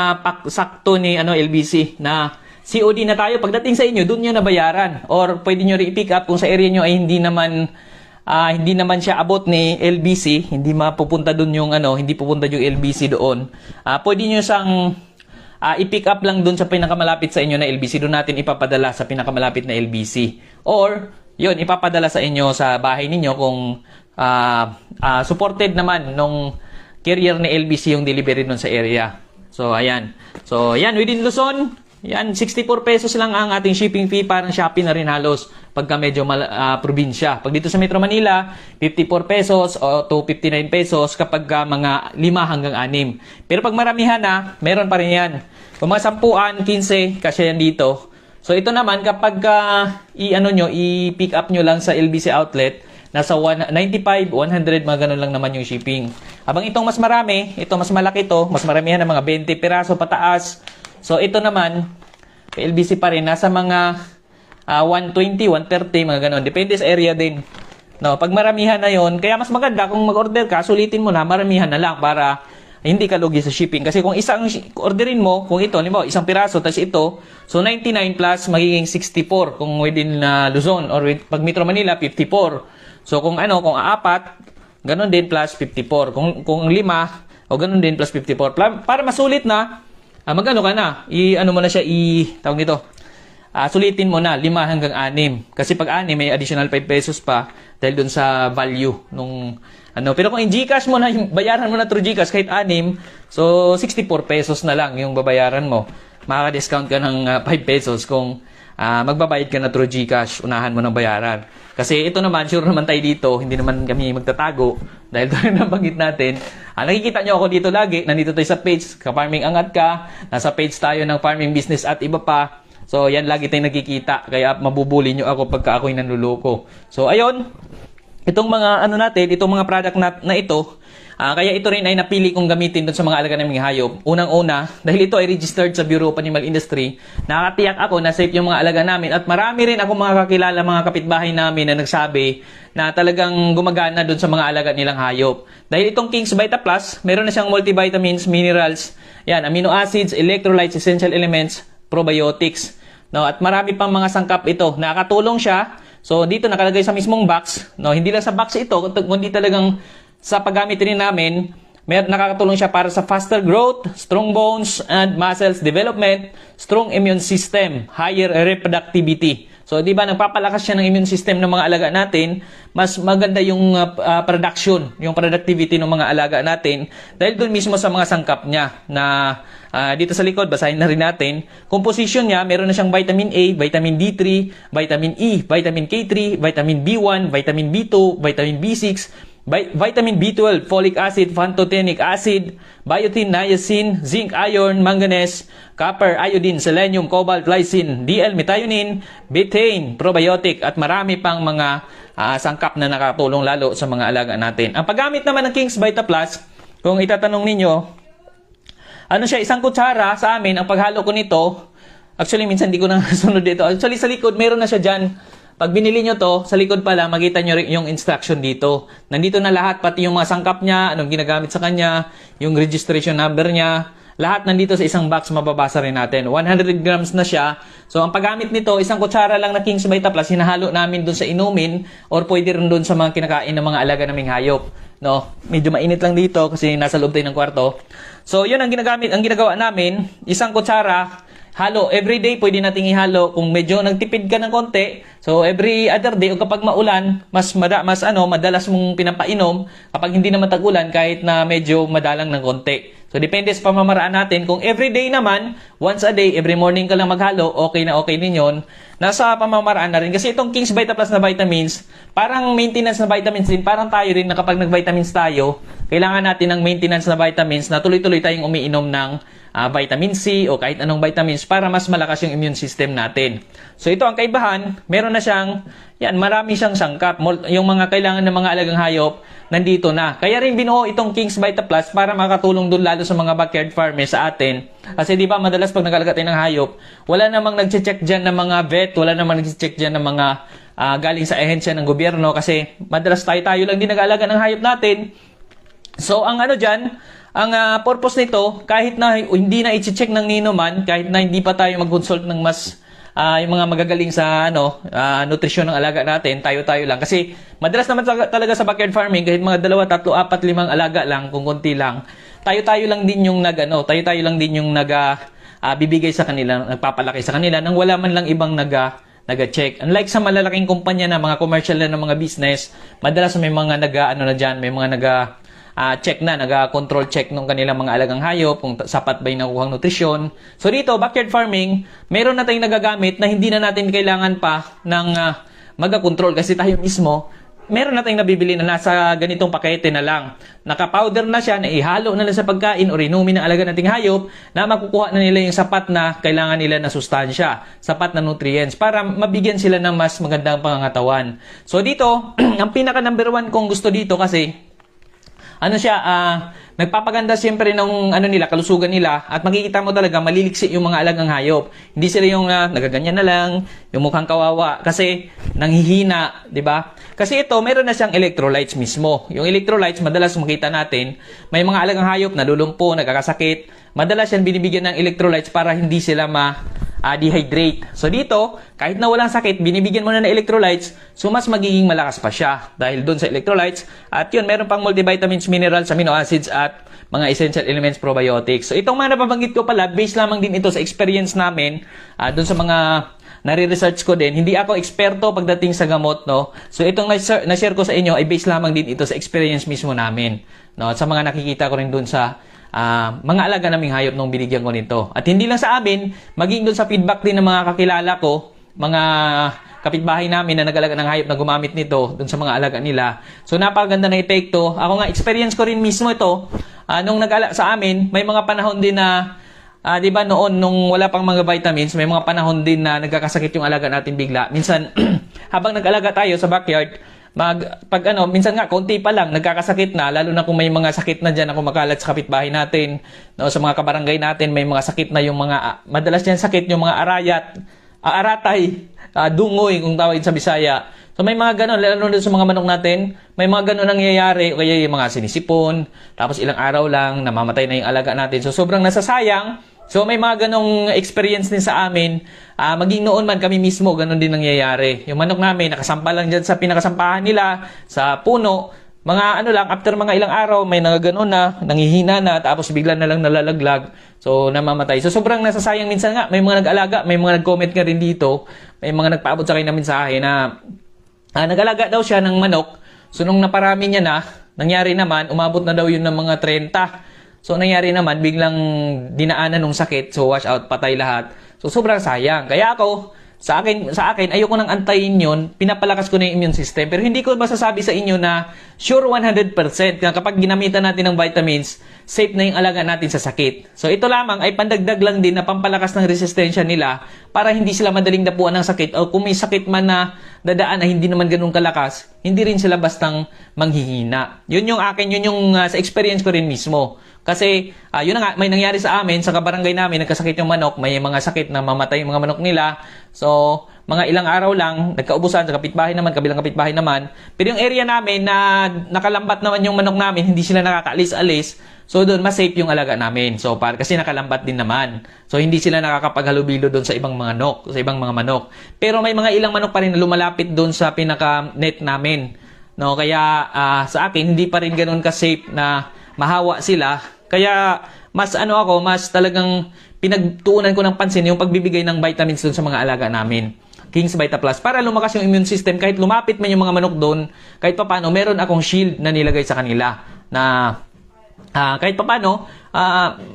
sakto ni LBC na COD na tayo. Pagdating sa inyo, doon nyo nabayaran. Or pwede nyo rin i-pick up kung sa area nyo ay hindi naman siya abot ni LBC. Hindi mapupunta doon yung hindi pupunta yung LBC doon. Pwede nyo siyang i-pick up lang doon sa pinakamalapit sa inyo na LBC. Doon natin ipapadala sa pinakamalapit na LBC. Or, yun, ipapadala sa inyo sa bahay ninyo kung supported naman nung carrier ni LBC yung delivery nun sa area. So, ayan. So, ayan, within Luzon, yan, 64 pesos lang ang ating shipping fee. Parang Shopee na rin halos pagka medyo probinsya. Pag dito sa Metro Manila, 54 pesos o to 59 pesos kapag mga 5 hanggang 6. Pero pag maramihan na, meron pa rin yan. Kung mga 10, 15, kasya yan dito. So, ito naman, kapag i-pick up nyo lang sa LBC outlet, nasa 95, 100, mga ganun lang naman yung shipping. Habang itong mas marami, ito mas malaki to, mas maramihan ng mga 20 piraso pataas. So ito naman, LBC pa rin, nasa mga 120, 130, mga ganun. Depende sa area din. No, pag maramihan na yon, kaya mas maganda kung mag-order ka, sulitin mo na, maramihan na lang para hindi ka lugi sa shipping. Kasi kung isang orderin mo, kung ito, halimbawa, isang piraso, tapos ito, so 99 plus, magiging 64 kung within Luzon, or pag Metro Manila, 54. So kung kung 4, ganun din plus 54. Kung 5, o ganun din plus 54. Para masulit na, magano ka na, mo na siya, tawag nito, sulitin mo na 5 hanggang 6. Kasi pag 6, may additional 5 pesos pa dahil dun sa value nung pero kung in GCash mo na, bayaran mo na through GCash kahit 6, so 64 pesos na lang yung babayaran mo. Makaka-discount ka ng 5 pesos kung magbabayad ka na through GCash, unahan mo ng bayaran. Kasi ito naman, sure naman tayo dito, hindi naman kami magtatago dahil ito yung nabanggit natin. Nakikita nyo ako dito lagi, nandito tayo sa page, Ka-Farming Angat Ka, nasa page tayo ng Farming Business at iba pa. So yan, lagi tayong nakikita, kaya mabubuli nyo ako pagka ako'y nanluloko. So ayun, itong mga natin, itong mga product na ito, kaya ito rin ay napili kong gamitin doon sa mga alaga naming hayop. Unang-una, dahil ito ay registered sa Bureau of Animal Industry, nakatiyak ako na safe yung mga alaga namin. At marami rin ako mga kakilala, mga kapitbahay namin na nagsabi na talagang gumagana doon sa mga alaga nilang hayop. Dahil itong King's Vita Plus, meron na siyang multivitamins, minerals, yan, amino acids, electrolytes, essential elements, probiotics. No, at marami pang mga sangkap ito. Nakakatulong siya. So dito nakalagay sa mismong box. No, hindi lang sa box ito, kundi talagang sa paggamit rin namin, nakakatulong siya para sa faster growth, strong bones and muscles development, strong immune system, higher reproductivity. So, di ba, nagpapalakas siya ng immune system ng mga alaga natin, mas maganda yung production, yung productivity ng mga alaga natin, dahil doon mismo sa mga sangkap niya na dito sa likod, basahin na rin natin. Composition niya, meron na siyang vitamin A, vitamin D3, vitamin E, vitamin K3, vitamin B1, vitamin B2, vitamin B6, vitamin B12, folic acid, pantothenic acid, biotin, niacin, zinc, iron, manganese, copper, iodine, selenium, cobalt, lysine, DL-methionine, betaine, probiotic, at marami pang mga sangkap na nakatulong lalo sa mga alaga natin. Ang paggamit naman ng King's Vita Plus, kung itatanong ninyo, isang kutsara sa amin, ang paghalo ko nito, actually minsan di ko na nasunod dito. Actually sa likod, meron na siya dyan. Pag binili nyo to, sa likod pala, makita nyo rin yung instruction dito. Nandito na lahat, pati yung mga sangkap niya, anong ginagamit sa kanya, yung registration number niya, lahat nandito sa isang box, mababasa rin natin. 100 grams na siya. So, ang paggamit nito, isang kutsara lang na King's Vita Plus, hinahalo namin dun sa inumin, or pwede rin dun sa mga kinakain ng mga alaga naming hayop. no? Medyo mainit lang dito kasi nasa loob tayo ng kwarto. So, yun ang ginagawa namin, isang kutsara, halo. Every day, pwede nating ihalo. Kung medyo nagtipid ka ng konti, so every other day, o kapag maulan, madalas mong pinapainom. Kapag hindi naman tag-ulan, kahit na medyo madalang ng konti. So, depende sa pamamaraan natin. Kung every day naman, once a day, every morning ka lang maghalo, okay na okay din yun. Nasa pamamaraan na rin. Kasi itong King's Vita Plus na vitamins, parang maintenance na vitamins din. Parang tayo rin na kapag nag-vitamins tayo, kailangan natin ng maintenance na vitamins na tuloy-tuloy tayong umiinom ng vitamin C o kahit anong vitamins para mas malakas yung immune system natin. So ito ang kaibahan, meron na siyang, marami siyang sangkap. Yung mga kailangan ng mga alagang hayop, nandito na. Kaya rin binuo itong King's Vita Plus para makatulong doon lalo sa mga backyard farmers sa atin. Kasi di ba madalas pag nag-alaga tayo ng hayop, wala namang nag-check dyan ng mga vet, wala namang nag-check dyan ng mga galing sa ehensya ng gobyerno kasi madalas tayo lang din nag-alaga ng hayop natin. So ang ang purpose nito, kahit na hindi na i-check ng nino man, kahit na hindi pa tayo mag-consult ng mas yung mga magagaling sa nutrisyon ng alaga natin, tayo lang. Kasi madalas naman talaga sa backyard farming, kahit mga 2, 3, 4, 5 alaga lang, kung konti lang, tayo lang din yung bibigay sa kanila, nagpapalaki sa kanila nang wala man lang ibang nag-check. Unlike sa malalaking kumpanya na mga commercial na ng mga business, madalas may mga may mga check na, nag-control check ng kanilang mga alagang hayop, kung sapat ba yung nakuhang nutrisyon. So dito, backyard farming, meron na tayong nagagamit na hindi na natin kailangan pa ng mag-control kasi tayo mismo, meron na tayong nabibili na nasa ganitong pakete na lang. Naka-powder na siya, na ihalo na lang sa pagkain o inumin ng alaga nating hayop na makukuha na nila yung sapat na kailangan nila na sustansya, sapat na nutrients para mabigyan sila ng mas magandang pangangatawan. So dito, ang pinaka number 1 kong gusto dito kasi nagpapaganda siyempre ng kalusugan nila at makikita mo talaga maliliksi yung mga alagang hayop. Hindi sila yung nagaganyan na lang, yung mukhang kawawa kasi nanghihina, 'di ba? Kasi ito meron na siyang electrolytes mismo. Yung electrolytes madalas makita natin, may mga alagang hayop nalulumpo, nagkakasakit. Madalas yan binibigyan ng electrolytes para hindi sila dehydrate. So dito, kahit na walang sakit, binibigyan mo na ng electrolytes, so mas magiging malakas pa siya dahil doon sa electrolytes. At yun, meron pang multivitamins, minerals, amino acids at mga essential elements, probiotics. So itong mga napabanggit ko pala, based lamang din ito sa experience namin, doon sa mga nare-research ko din. Hindi ako eksperto pagdating sa gamot, no? So itong na-share ko sa inyo ay based lamang din ito sa experience mismo namin, no? At sa mga nakikita ko rin doon sa mga alaga naming hayop nung binigyan ko nito. At hindi lang sa amin, maging doon sa feedback din ng mga kakilala ko, mga kapitbahay namin na nag-alaga ng hayop na gumamit nito doon sa mga alaga nila. So napakaganda ng epekto. Ako nga, experience ko rin mismo ito. Nung nag-alaga sa amin, may mga panahon din na, di ba noon, nung wala pang mga vitamins, may mga panahon din na nagkakasakit yung alaga natin bigla. Minsan, habang nag-alaga tayo sa backyard, minsan nga, konti pa lang, nagkakasakit na, lalo na kung may mga sakit na dyan na kumakalat sa kapitbahay natin, no, sa mga kabarangay natin, may mga sakit na yung mga, madalas yan sakit yung mga aratay, dungoy, kung tawagin sa Bisaya. So may mga ganon, lalo na sa mga manok natin, may mga ganon nangyayari, o kaya yung mga sinisipon, tapos ilang araw lang, namamatay na yung alaga natin. So sobrang nasasayang. So may mga ganong experience din sa amin. Maging noon man kami mismo, ganon din nangyayari. Yung manok namin, nakasampa lang dyan sa pinakasampahan nila, sa puno. Mga after mga ilang araw, may nagaganon na, nanghihina na, tapos bigla na lang nalalaglag. So namamatay. So sobrang nasasayang minsan nga. May mga nag-alaga, may mga nag-comment nga rin dito. May mga nagpaabot sa akin na mensahe na nag-alaga daw siya ng manok. So nung naparami niya na, nangyari naman, umabot na daw yun ng mga 30. So, nangyari naman, biglang dinaanan ng sakit. So, wash out, patay lahat. So, sobrang sayang. Kaya ako, sa akin, ayoko nang antayin yun. Pinapalakas ko na yung immune system. Pero hindi ko masasabi sa inyo na sure 100% na kapag ginamitan natin ng vitamins, safe na yung alaga natin sa sakit. So, ito lamang ay pandagdag lang din na pampalakas ng resistensya nila para hindi sila madaling dapuan ng sakit. O kung may sakit man na dadaan na hindi naman ganun kalakas, hindi rin sila bastang manghihina. Yun yung akin, yun yung sa experience ko rin mismo. Kasi, yun na nga, may nangyari sa amin, sa kabarangay namin, nagkasakit yung manok, may mga sakit na mamatay yung mga manok nila. So, mga ilang araw lang, nagkaubusan sa kapitbahay naman, kabilang kapitbahay naman. Pero yung area namin na nakalambat naman yung manok namin, hindi sila nakakaalis-alis. So, doon, mas safe yung alaga namin. So, kasi nakalambat din naman. So, hindi sila nakakapaghalubilo doon sa ibang mga manok, Pero may mga ilang manok pa rin na lumalapit doon sa pinaka-net namin. No, kaya sa akin hindi pa rin ganoon ka-safe na mahawa sila. Kaya mas mas talagang pinagtuunan ko ng pansin yung pagbibigay ng vitamins doon sa mga alaga namin. King's Vita Plus para lumakas yung immune system kahit lumapit man yung mga manok doon, kahit papaano meron akong shield na nilagay sa kanila na kahit papaano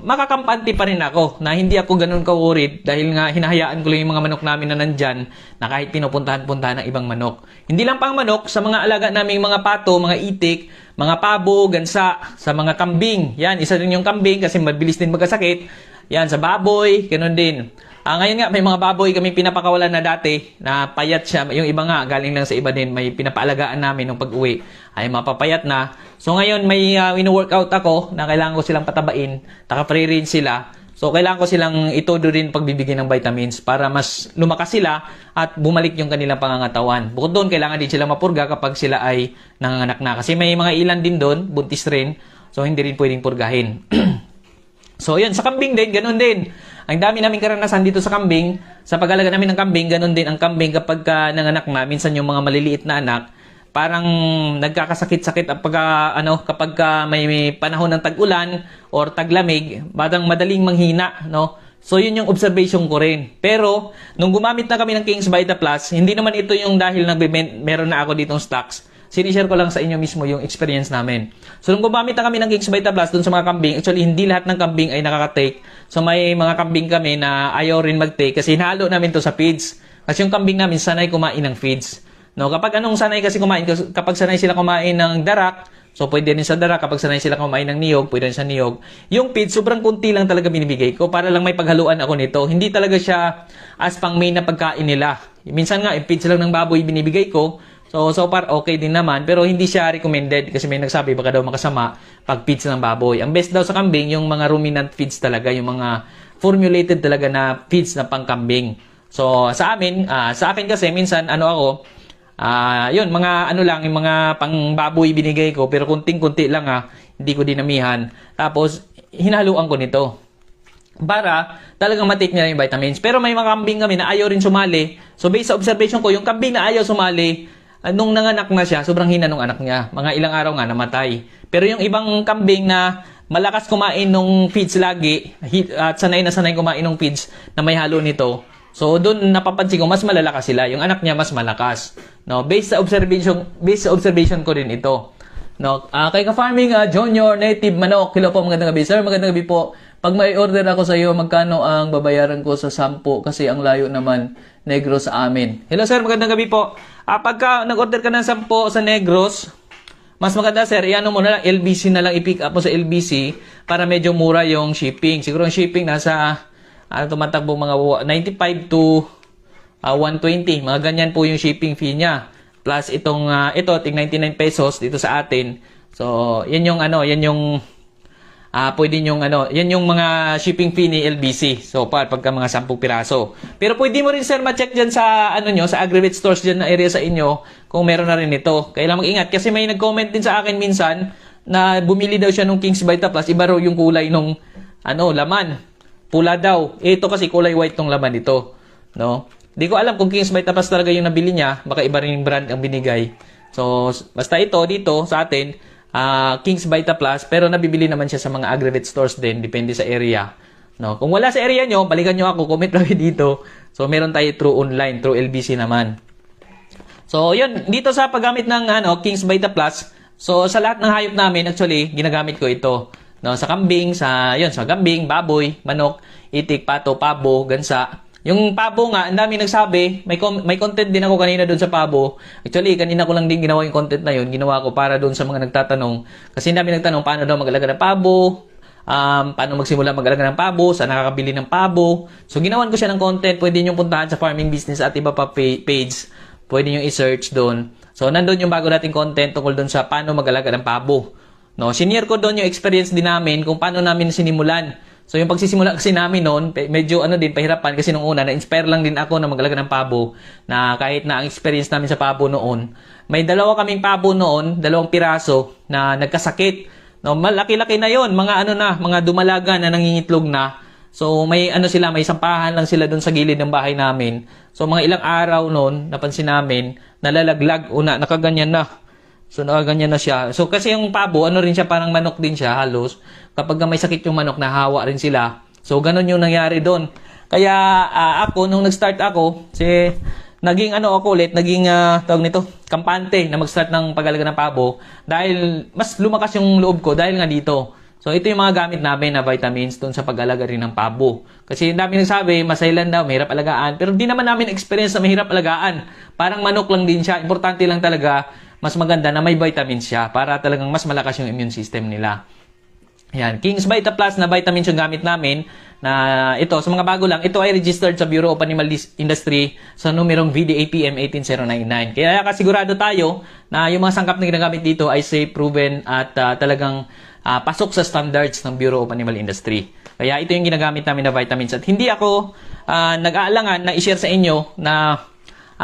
makakampante pa rin ako na hindi ako ganun ka-worried dahil nga hinahayaan ko lang yung mga manok namin na nandyan na kahit pinupuntahan-puntahan ng ibang manok. Hindi lang pang manok, sa mga alaga naming mga pato, mga itik, mga pabo, gansa, sa mga kambing. Yan, isa rin yung kambing kasi mabilis din magkasakit. Yan, sa baboy, ganun din. Ngayon nga, may mga baboy kami pinapakawalan na dati na payat siya. Yung iba nga, galing lang sa iba din. May pinapaalagaan namin nung pag-uwi. Ay mapapayat na. So ngayon, may wino-workout ako na kailangan ko silang patabain. Naka-free range sila. So kailangan ko silang itodo rin pagbibigyan ng vitamins para mas lumakas sila at bumalik yung kanilang pangangatawan. Bukod doon, kailangan din sila mapurga kapag sila ay nanganganak na. Kasi may mga ilan din doon, buntis rin. So hindi rin pwedeng purgahin. So, yun. Sa kambing din, ganun din. Ang dami naming karanasan dito sa kambing. Sa pag-alaga namin ng kambing, ganun din ang kambing kapag nanganak na. Minsan yung mga maliliit na anak, parang nagkakasakit-sakit kapag may panahon ng tag-ulan or taglamig, madaling manghina, no? So, yun yung observation ko rin. Pero, nung gumamit na kami ng King's Vita Plus, hindi naman ito yung dahil meron na ako ditong stocks. Sinishare ko lang sa inyo mismo yung experience namin. So, nung gumamit na kami ng King's Vita Plus dun sa mga kambing, actually, hindi lahat ng kambing ay nakaka-take. So, may mga kambing kami na ayaw rin mag-take kasi hinalo namin to sa feeds. Kasi yung kambing namin, sanay kumain ng feeds. No, kapag sanay kasi kumain, kapag sanay sila kumain ng darak, so pwede rin sa darak. Kapag sanay sila kumain ng niyog, pwede rin sa niyog. Yung feeds, sobrang kunti lang talaga binibigay ko para lang may paghaluan ako nito. Hindi talaga siya as pang main na pagkain nila. Minsan nga, yung feeds lang ng baboy binibigay ko. So far, okay din naman. Pero hindi siya recommended kasi may nagsabi baka daw makasama pag feeds ng baboy. Ang best daw sa kambing, yung mga ruminant feeds talaga, yung mga formulated talaga na feeds na pangkambing. So, sa akin kasi, minsan, yun, mga yung mga pangbaboy binigay ko, pero kunting-kunti lang hindi ko dinamihan. Tapos, hinaluan ko nito para talagang matake niya yung vitamins. Pero may mga kambing kami na ayaw rin sumali. So, based sa observation ko, yung kambing na ayaw sumali, nung nanganak na siya, sobrang hina nung anak niya. Mga ilang araw nga, namatay. Pero yung ibang kambing na malakas kumain nung feeds lagi, at sanay na sanay kumain nung feeds na may halo nito, so doon napapansin ko, mas malalakas sila. Yung anak niya, mas malakas. No? Based sa observation ko rin ito. No? Kay Ka-Farming Junior Native Manok, hello po, magandang gabi. Sir, magandang gabi po. Pag may order ako sa iyo, magkano ang babayaran ko sa 10? Kasi ang layo naman, Negros sa amin. Hello sir, magandang gabi po. Pagka nag-order ka ng 10 sa Negros, mas maganda sir, iano mo na lang, LBC na lang, i-pick up mo sa LBC para medyo mura yung shipping. Siguro yung shipping nasa, tumatakbo mga 95 to 120. Mga ganyan po yung shipping fee niya. Plus itong, tig 99 pesos dito sa atin. So, yan yung pwede yan yung mga shipping fee ni LBC. So, pagka mga 10 piraso. Pero pwede mo rin sir ma-check dyan sa, sa Agri-Vet stores dyan na area sa inyo kung meron na rin ito. Kailangan mag-ingat kasi may nag-comment din sa akin minsan na bumili daw siya ng King's Vita Plus. Iba raw yung kulay nung, laman. Pula daw. Ito kasi kulay white tong laman ito. No? Di ko alam kung King's Vita Plus talaga yung nabili niya. Baka iba rin yung brand ang binigay. So, basta ito, dito, sa atin, King's Vita Plus, pero nabibili naman siya sa mga Agri-Vet stores din, depende sa area. No? Kung wala sa area nyo, balikan nyo ako, comment lang dito. So, meron tayo through online, through LBC naman. So, yun, dito sa paggamit ng King's Vita Plus, so, sa lahat ng hayop namin, actually, ginagamit ko ito. No? Sa kambing, sa kambing, baboy, manok, itik, pato, pabo, gansa. Yung pabo nga, ang dami nagsabi, may content din ako kanina doon sa pabo. Actually, kanina ko lang din ginawa yung content na yun. Ginawa ko para doon sa mga nagtatanong. Kasi ang dami nagtanong, paano daw mag-alaga ng pabo? Paano magsimula mag-alaga ng pabo? Saan nakakabili ng pabo? So, ginawan ko siya ng content. Pwede nyo puntahan sa Farming Business at iba pa page. Pwede nyo i-search doon. So, nandun yung bago nating content tungkol doon sa paano mag-alaga ng pabo. No, sinare ko doon yung experience din namin kung paano namin sinimulan. So, yung pagsisimula kasi namin noon, medyo pahirapan kasi nung una, na-inspire lang din ako na mag-alaga ng pabo na kahit na ang experience namin sa pabo noon, may dalawa kaming pabo noon, 2 piraso na nagkasakit. No, malaki-laki na yon, mga dumalaga na nangingitlog na. So, may sampahan lang sila doon sa gilid ng bahay namin. So, mga ilang araw noon, napansin namin, nalalaglag, nakaganyan na. So, nakaganyan na siya. So, kasi yung pabo, ano rin siya, parang manok din siya, halos. Kapag may sakit yung manok, nahawa rin sila. So, ganun yung nangyari doon. Kaya, ako, nung nag-start ako, naging tawag nito, kampante na mag-start ng pag-alaga ng pabo. Dahil, mas lumakas yung loob ko dahil nga dito. So, ito yung mga gamit namin na vitamins doon sa pag-alaga rin ng pabo. Kasi dami nagsabi, masailan daw, mahirap alagaan. Pero di naman namin experience na mahirap alagaan. Parang manok lang din siya. Importante lang talaga, mas maganda na may vitamins siya para talagang mas malakas yung immune system nila. Yan, King's Vita Plus na vitamins yung gamit namin na ito, sa mga bago lang, ito ay registered sa Bureau of Animal Industry sa numerong VDAPM 18099. Kaya kasigurado tayo na yung mga sangkap na ginagamit dito ay safe, proven at talagang pasok sa standards ng Bureau of Animal Industry. Kaya ito yung ginagamit namin na vitamins at hindi ako nag-aalangan na i-share sa inyo na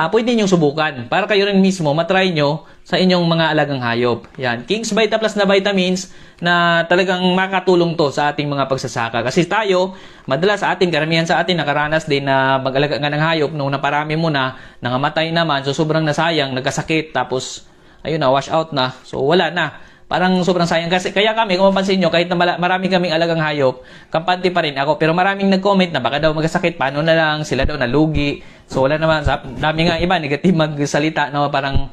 pwede nyo subukan para kayo rin mismo matry nyo sa inyong mga alagang hayop. Yan, King's Vita Plus na vitamins na talagang makatulong to sa ating mga pagsasaka. Kasi tayo, madalas sa atin, karamihan sa atin, nakaranas din na mag-alaga nga ng hayop nung naparami mo na, nangamatay naman, so sobrang nasayang, nagkasakit, tapos, ayun na, wash out na, so wala na. Parang sobrang sayang kasi. Kaya kami, kung mapansin nyo, kahit na marami kaming alagang hayop, kampante pa rin ako. Pero maraming nag-comment na baka daw magkasakit, paano na lang, sila daw nalugi. So wala naman, dami nga iba, negative magsalita, no? Parang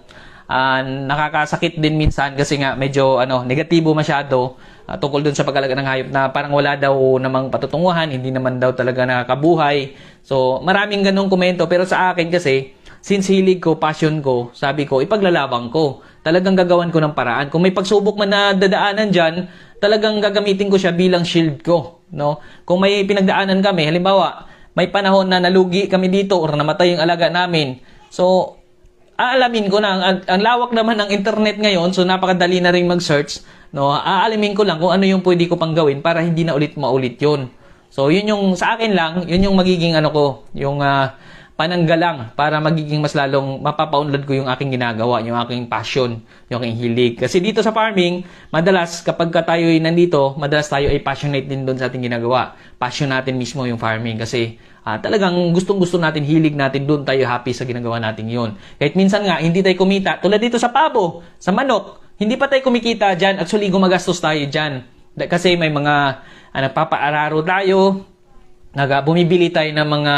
nakakasakit din minsan kasi nga medyo negatibo masyado tungkol dun sa pag-alaga ng hayop na parang wala daw namang patutunguhan, hindi naman daw talaga nakakabuhay. So maraming ganong komento, pero sa akin kasi, since hilig ko, passion ko, sabi ko, ipaglalabang ko. Talagang gagawan ko ng paraan. Kung may pagsubok man na dadaanan dyan, talagang gagamitin ko siya bilang shield ko. No? Kung may pinagdaanan kami, halimbawa, may panahon na nalugi kami dito or namatay yung alaga namin. So, aalamin ko na, ang lawak naman ng internet ngayon, so napakadali na rin mag-search. No? Aalamin ko lang kung ano yung pwede ko pang gawin para hindi na ulit maulit yun. So, yun yung, sa akin lang, yun yung magiging yung pananggalang para magiging mas lalong mapapaunlad ko yung aking ginagawa, yung aking passion, yung aking hilig. Kasi dito sa farming, madalas kapag tayo ay nandito, madalas tayo ay passionate din doon sa ating ginagawa. Passion natin mismo yung farming kasi talagang gustong-gusto natin, hilig natin, doon tayo happy sa ginagawa natin yun. Kahit minsan nga, hindi tayo kumita. Tulad dito sa pabo, sa manok, hindi pa tayo kumikita dyan. Actually, gumagastos tayo dyan. Kasi may mga nagpapaararo tayo, bumibili tayo ng mga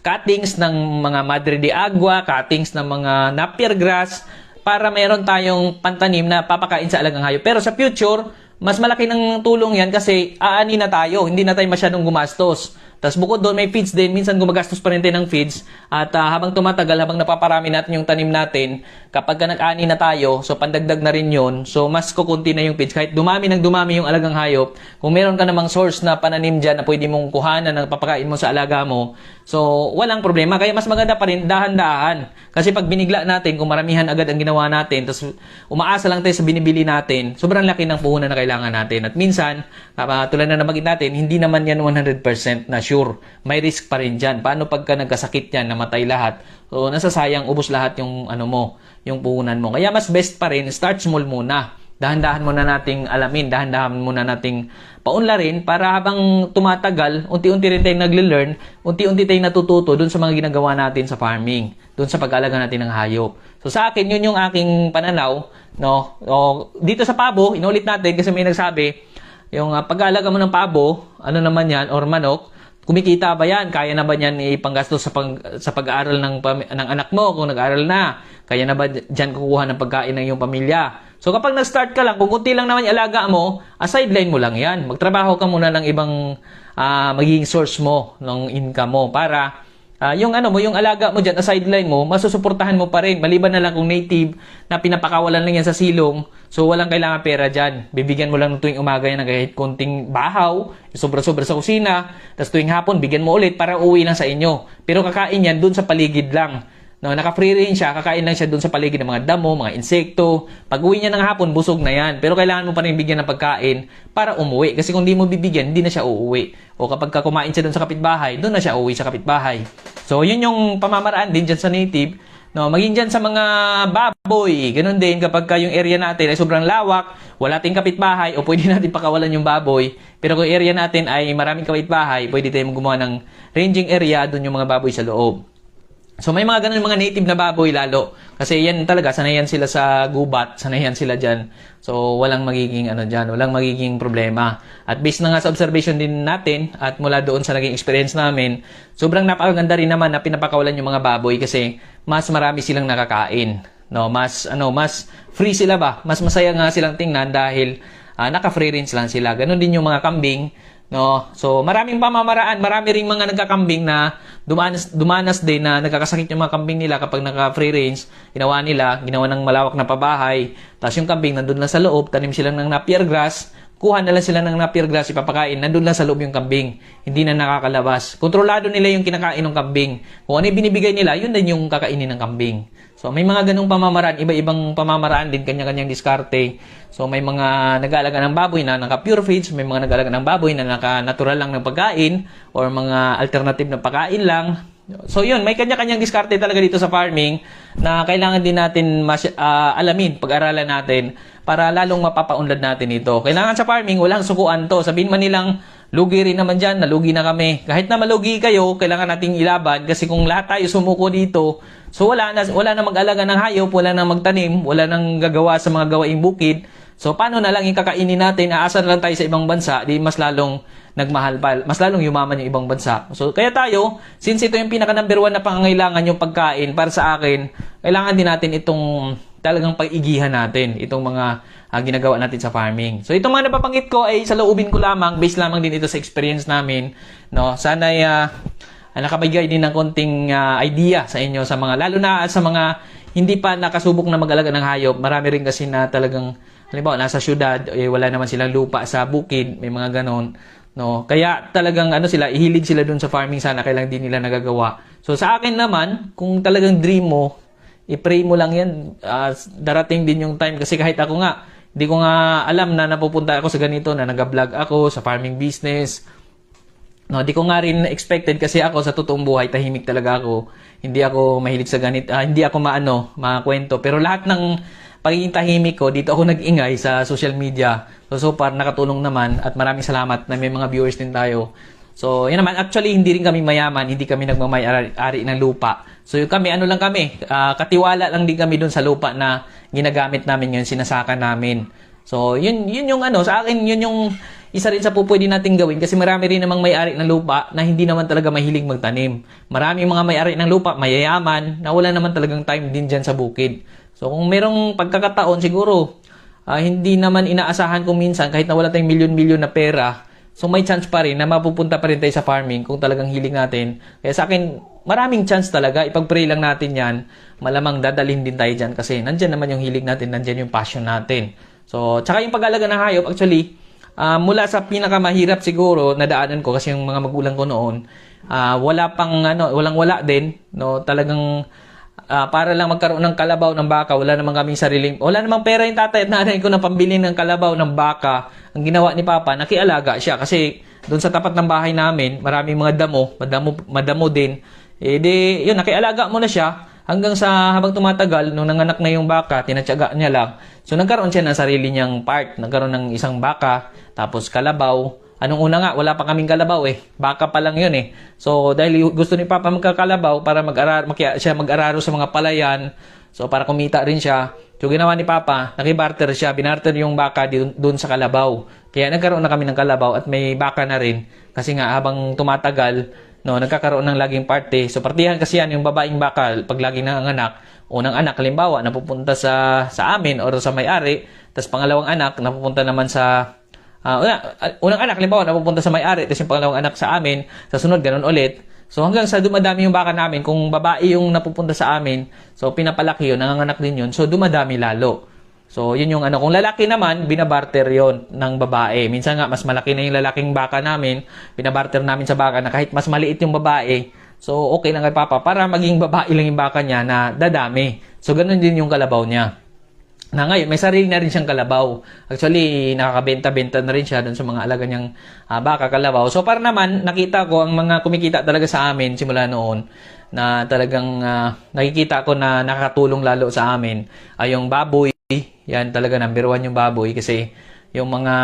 cuttings ng mga Madre de Agua, cuttings ng mga Napier grass, para meron tayong pantanim na papakain sa alagang hayop. Pero sa future, mas malaki ng tulong yan kasi aani na tayo, hindi na tayo masyadong gumastos. Tapos bukod doon, may feeds din. Minsan gumagastos pa rin tayo ng feeds. At habang tumatagal, habang napaparami natin yung tanim natin, kapag nag-ani na tayo, so pandagdag na rin yun. So mas kukunti na yung feeds. Kahit dumami yung alagang hayop, kung meron ka namang source na pananim dyan na pwede mong kuhanan ng papakain mo sa alaga mo, so walang problema. Kaya mas maganda pa rin, dahan-dahan. Kasi pag binigla natin, kung maramihan agad ang ginawa natin, tapos umaasa lang tayo sa binibili natin, sobrang laki ng puhunan na kailangan natin. At minsan, tulad na nabagit natin, hindi naman yan 100% na sure. May risk pa rin dyan. Paano pagka nagkasakit yan, namatay lahat? So, nasasayang, ubos lahat yung yung puhunan mo. Kaya mas best pa rin, start small muna. Dahan-dahan muna nating alamin, dahan-dahan muna nating paunlarin para habang tumatagal, unti-unti rin tayong nagle-learn, unti-unti tayong natututo dun sa mga ginagawa natin sa farming, dun sa pag-alaga natin ng hayop. So sa akin, yun yung aking pananaw, no? Dito sa pabo, inulit natin kasi may nagsabi, yung pag-aalaga mo ng pabo, ano naman yan, or manok, kumikita ba yan? Kaya na ba yan ipanggastos sa pag-aaral ng anak mo kung nag-aaral na? Kaya na ba dyan kukuha ng pagkain ng iyong pamilya? So kapag nag-start ka lang, kung kunti lang naman yung alaga mo, sideline mo lang yan. Magtrabaho ka muna ng ibang magiging source mo ng income mo para yung alaga mo dyan, sideline mo, masusuportahan mo pa rin. Maliban na lang kung native na pinapakawalan lang yan sa silong, so walang kailangan pera dyan. Bibigyan mo lang tuwing umaga yan ng kahit konting bahaw, sobra-sobra sa kusina, tapos tuwing hapon, bigyan mo ulit para uwi lang sa inyo. Pero kakain yan dun sa paligid lang. No, naka-free range siya, kakain lang siya doon sa paligid ng mga damo, mga insekto. Pag uwi niya ng hapon, busog na yan. Pero kailangan mo pa rin bigyan ng pagkain para umuwi. Kasi kung di mo bibigyan, hindi na siya uuwi. O kapag kumain siya doon sa kapitbahay, doon na siya uuwi sa kapitbahay. So, yun yung pamamaraan din dyan sa native. No, maging dyan sa mga baboy. Ganun din kapag yung area natin ay sobrang lawak, wala tayong kapitbahay, o pwede natin pakawalan yung baboy. Pero kung area natin ay maraming kapitbahay, pwede tayong gumawa ng ranging area, doon yung mga baboy sa loob. So may mga ganun mga native na baboy lalo. Kasi yan talaga, sanayan sila sa gubat, sanayan sila dyan. So walang magiging dyan, walang magiging problema. At based na nga sa observation din natin at mula doon sa naging experience namin, sobrang napakaganda rin naman na pinapakawalan yung mga baboy kasi mas marami silang nakakain. No, mas free sila ba? Mas masaya nga silang tingnan dahil naka-free range lang sila. Ganon din yung mga kambing. No, so maraming pamamaraan, marami ring mga nagkakambing na dumanas din na nagkakasakit yung mga kambing nila kapag naka-free range. Ginawa ng malawak na pabahay. Tapos yung kambing nandun lang sa loob, tanim sila ng napier grass, kuha na lang sila ng napier grass, ipapakain, nandun lang sa loob yung kambing. Hindi na nakakalabas. Kontrolado nila yung kinakain ng kambing. Kung ano yung binibigay nila, yun din yung kakainin ng kambing. So may mga ganung pamamaraan, iba-ibang pamamaraan din, kanya-kanyang diskarte. So may mga nag-aalaga ng baboy na naka-pure feeds, may mga nag-aalaga ng baboy na naka-natural lang ng pagkain or mga alternative na pagkain lang. So yun, may kanya-kanyang diskarte talaga dito sa farming na kailangan din natin alamin, pag-aralan natin para lalong mapapaunlad natin ito. Kailangan sa farming, walang sukuan to. Sabihin man nilang, lugi rin naman dyan, nalugi na kami. Kahit na malugi kayo, kailangan nating ilaban kasi kung lahat tayo sumuko dito, so wala na mag-alaga ng hayop, wala na magtanim, wala nang gagawa sa mga gawaing bukid. So paano na lang yung kakainin natin, aasan lang tayo sa ibang bansa, di mas lalong nagmahal pa, mas lalong yumaman yung ibang bansa. So kaya tayo, since ito yung pinaka number 1 na pangangailangan yung pagkain para sa akin, kailangan din natin itong talagang pag-igihan natin, itong mga ginagawa natin sa farming. So itong mga napapanggit ko ay sa loobin ko lamang, based lamang din ito sa experience namin, no. Sana ay nakabigay din ng konting idea sa inyo, sa mga lalo na sa mga hindi pa nakasubok na mag-alaga ng hayop. Marami rin kasi na talagang halimbawa nasa syudad, wala naman silang lupa sa bukid, may mga ganon, no. Kaya talagang sila, ihilig sila dun sa farming, sana kailang din nila nagagawa. So sa akin naman, kung talagang dream mo, i-pray mo lang yan, darating din yung time. Kasi kahit ako nga, hindi ko nga alam na napupunta ako sa ganito, na nag-vlog ako sa farming business. No, di ko nga rin expected kasi ako sa totoong buhay, tahimik talaga ako. Hindi ako mahilig sa ganito, hindi ako makwento. Pero lahat ng pagiging tahimik ko, dito ako nag-ingay sa social media. So far, nakatulong naman at maraming salamat na may mga viewers din tayo. So, yun naman. Actually, hindi rin kami mayaman. Hindi kami nagmamay-ari ng lupa. So, kami, lang kami. Katiwala lang din kami dun sa lupa na ginagamit namin yun, sinasaka namin. So, yun yung sa akin, yun yung isa rin sa pwede natin gawin kasi marami rin namang may-ari ng lupa na hindi naman talaga mahilig magtanim. Maraming mga may-ari ng lupa, mayayaman, na wala naman talagang time din dyan sa bukid. So, kung merong pagkakataon, siguro, hindi naman inaasahan kung minsan, kahit na wala tayong milyon-milyon na pera, so may chance pa rin na mapupunta pa rin tayo sa farming kung talagang hiling natin. Kaya sa akin, maraming chance talaga. Ipag-pray lang natin yan. Malamang dadalhin din tayo dyan kasi nandyan naman yung hilig natin, nandyan yung passion natin. So, tsaka yung pag-alaga ng hayop, actually, mula sa pinakamahirap siguro na daanan ko kasi yung mga magulang ko noon, walang-wala din, no, talagang para lang magkaroon ng kalabaw ng baka, wala namang pera yung tatay at nanay ko na pambili ng kalabaw ng baka. Ang ginawa ni Papa, nakialaga siya kasi doon sa tapat ng bahay namin, maraming mga madamo din. Yun, nakialaga mo na siya hanggang sa habang tumatagal, nung nanganak na yung baka, tinatyaga niya lang. So nagkaroon siya ng sarili niyang part, nagkaroon ng isang baka, tapos kalabaw. Anong una nga, wala pa kaming kalabaw baka pa lang yun So dahil gusto ni Papa magkakalabaw para mag-araro sa mga palayan, so para kumita rin siya. So ginawa ni Papa, nakibarter siya, binarter yung baka doon sa kalabaw. Kaya nagkaroon na kami ng kalabaw at may baka na rin. Kasi nga habang tumatagal, no, nagkakaroon ng laging parte. So partihan kasi yan yung babaeng baka pag laging nanganak. Unang anak, halimbawa, napupunta sa amin or sa may-ari. Tapos pangalawang anak, napupunta naman sa unang anak, halimbawa, napupunta sa may-ari, tapos yung pangalawang anak sa amin, sa sunod, ganun ulit. So hanggang sa dumadami yung baka namin, kung babae yung napupunta sa amin, so pinapalaki yun, nanganganak din yun, so dumadami lalo. So yun yung kung lalaki naman, binabarter yon ng babae. Minsan nga, mas malaki na yung lalaking baka namin, binabarter namin sa baka na kahit mas maliit yung babae, so okay lang kay Papa, para maging babae lang yung baka niya na dadami. So ganun din yung kalabaw niya. Na ngayon, may sarili na rin siyang kalabaw. Actually, nakakabenta-benta na rin siya dun sa mga alaga niyang baka, kalabaw. So, para naman, nakita ko ang mga kumikita talaga sa amin simula noon na talagang nakikita ko na nakakatulong lalo sa amin ay yung baboy. Yan talaga, number 1 yung baboy kasi yung mga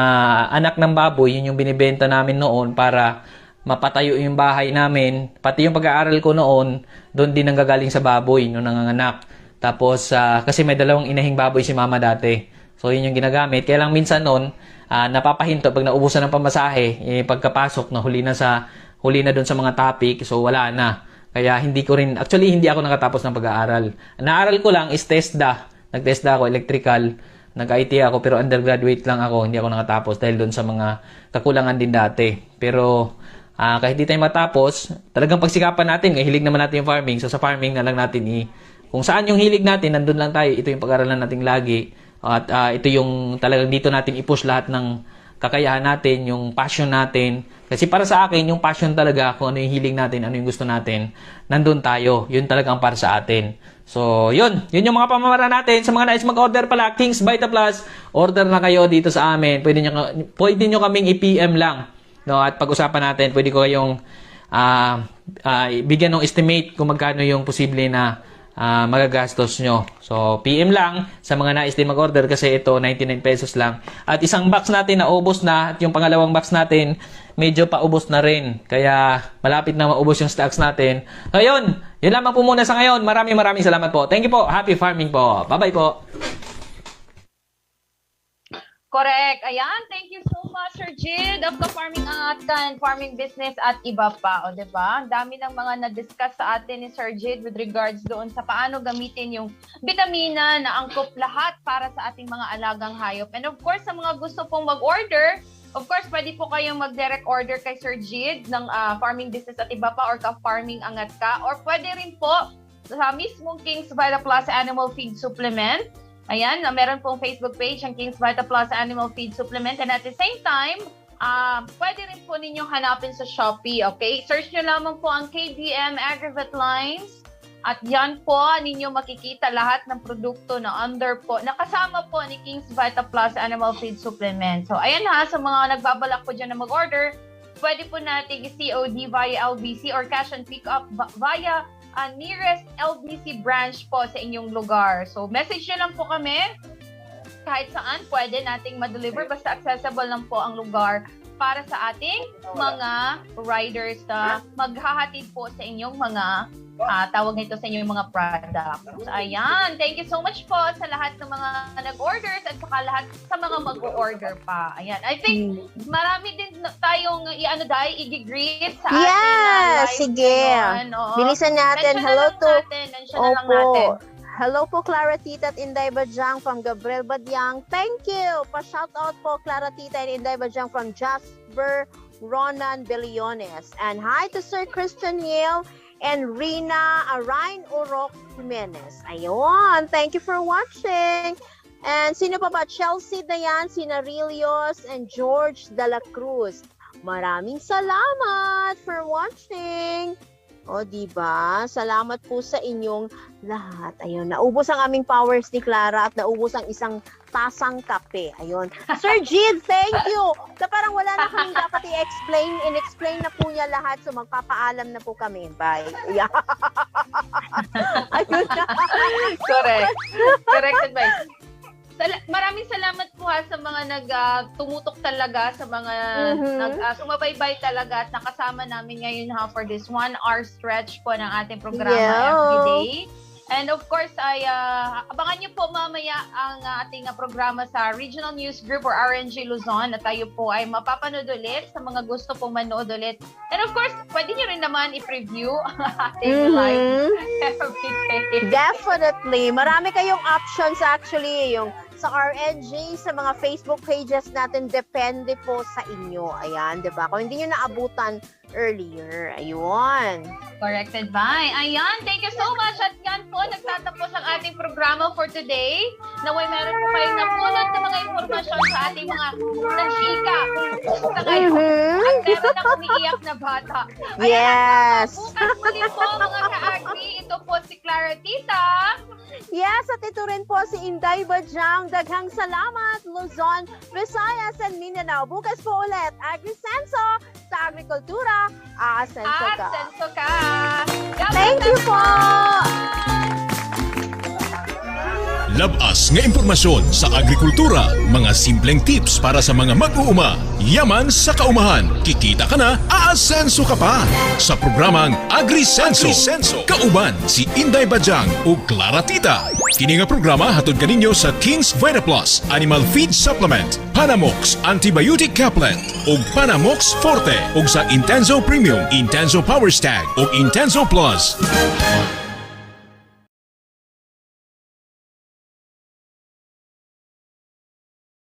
anak ng baboy, yun yung binibenta namin noon para mapatayo yung bahay namin. Pati yung pag-aaral ko noon, doon din nanggagaling sa baboy nung nanganganak. Tapos, kasi may dalawang inahing baboy si mama dati. So, yun yung ginagamit. Kaya lang minsan noon, napapahinto pag naubusan ng pamasahe, pagkapasok, huli na doon sa mga topic. So, wala na. Kaya hindi ako nakatapos ng pag-aaral. Naaral ko lang is TESDA. Nag-TESDA ako, electrical. Nag-IT ako, pero undergraduate lang ako. Hindi ako nakatapos dahil doon sa mga kakulangan din dati. Pero, kahit di tayo matapos, talagang pagsikapan natin. Hilig naman natin yung farming. So, sa farming na lang natin kung saan yung hilig natin, nandun lang tayo. Ito yung pag-aralan natin lagi. At ito yung talagang dito natin i-push lahat ng kakayahan natin, yung passion natin. Kasi para sa akin, yung passion talaga, kung ano yung hiling natin, ano yung gusto natin, nandun tayo. Yun talaga ang para sa atin. So, yun yung mga pamamaraan natin. Sa mga nais mag-order pala, Kings Vita Plus, order na kayo dito sa amin. Pwede nyo kaming i-PM lang. No? At pag-usapan natin, pwede ko kayong bigyan ng estimate kung magkano yung posible na magagastos nyo. So, PM lang sa mga nais din mag-order kasi ito, 99 pesos lang. At isang box natin na ubos na, at yung pangalawang box natin, medyo paubos na rin. Kaya, malapit na maubos yung stocks natin. So, yun lamang po muna sa ngayon. Maraming salamat po. Thank you po. Happy farming po. Bye-bye po. Correct. Ayan, thank you so much, Sir Jid, of the Farming Angatan, Farming Business at iba pa. O, diba? Ang dami ng mga na-discuss sa atin ni Sir Jid with regards doon sa paano gamitin yung vitamina na angkop lahat para sa ating mga alagang hayop. And of course, sa mga gusto pong mag-order, of course, pwede po kayong mag-direct order kay Sir Jid ng Farming Business at iba pa or ka-Farming Angat Ka. Or pwede rin po sa mismong Kings Vita Plus Animal Feed Supplement. Ayan, meron pong Facebook page ang Kings Vita Plus Animal Feed Supplement. And at the same time, pwede rin po ninyong hanapin sa Shopee, okay? Search nyo lamang po ang KBM Agrivet Lines. At yan po, ninyo makikita lahat ng produkto na nakasama po ni Kings Vita Plus Animal Feed Supplement. So, ayan sa mga nagbabalak po dyan na mag-order, pwede po natin i-COD via LBC or cash and pick up via nearest LBC branch po sa inyong lugar. So, message nyo lang po kami. Kahit saan, pwede nating ma-deliver. Basta accessible lang po ang lugar para sa ating mga riders na maghahatid po sa inyong mga tawag nito sa inyong mga products. So, ayan. Thank you so much po sa lahat ng mga nag-orders at saka lahat sa mga mag-order pa. Ayan. I think marami din tayong i-greet sa ating live. Sige. Bilisan natin. Hello to... Opo. Hello po, Clara Tita at Inday Bajang from Gabriel Badyang. Thank you. Pa-shoutout po, Clara Tita and Inday Bajang from Jasper Ronan Beliones. And hi to Sir Christian Yale and Rina Arain Urok Jimenez. Ayun, thank you for watching. And sino pa ba? Chelsea Dayan, Sinarilios, and George Dela Cruz. Maraming salamat for watching. O, diba? Salamat po sa inyong lahat. Ayun, naubos ang aming powers ni Clara at naubos ang isang tasang kape. Ayun. Sir Jid, thank you! Na parang wala na kaming dapat i-explain. In-explain na po niya lahat. So, magpapaalam na po kami. Bye. Yeah. Ayun na. Correct. Correct advice. Maraming salamat po sa mga tumutok talaga, sa mga sumabaybay talaga at nakasama namin ngayon for this 1 hour stretch po ng ating programa every day. And of course, abangan niyo po mamaya ang ating programa sa Regional News Group or RNG Luzon at tayo po ay mapapanood ulit sa mga gusto pong manood ulit. And of course, pwede niyo rin naman i-preview ang ating live every day. Definitely. Marami kayong options actually. Yung sa RNG, sa mga Facebook pages natin, depende po sa inyo. Ayan, di ba? Kung hindi nyo naabutan earlier. Ayun. Corrected by. Ayan, thank you so much. At yan po, nagtatapos ang ating programa for today. Naway meron po kayong napulot ng mga impormasyon sa ating mga nanchika. Sa ngayon, at meron na umiiyak na bata. Ayan, Yes. bukas muli po mga ka-agri. Ito po si Clara Tita. Yes, at ito rin po si Inday Bajang. Daghang salamat, Luzon, Visayas, and Mindanao. Bukas po ulit, AgriSenso sa Agrikultura. Asenso ka. Senso ka. Thank you po! Labas nga impormasyon sa agrikultura, mga simpleng tips para sa mga mag-uuma. Yaman sa kaumahan, kikita ka na, aasenso ka pa. Sa programang AgriSenso, kauban si Inday Bajang ug Clara Tita. Kini nga programa hatod kaninyo sa King's Vitaplus Animal Feed Supplement, Panamox Antibiotic Caplet ug Panamox Forte ug sa Intenso Premium, Intenso Power Stag ug Intenso Plus.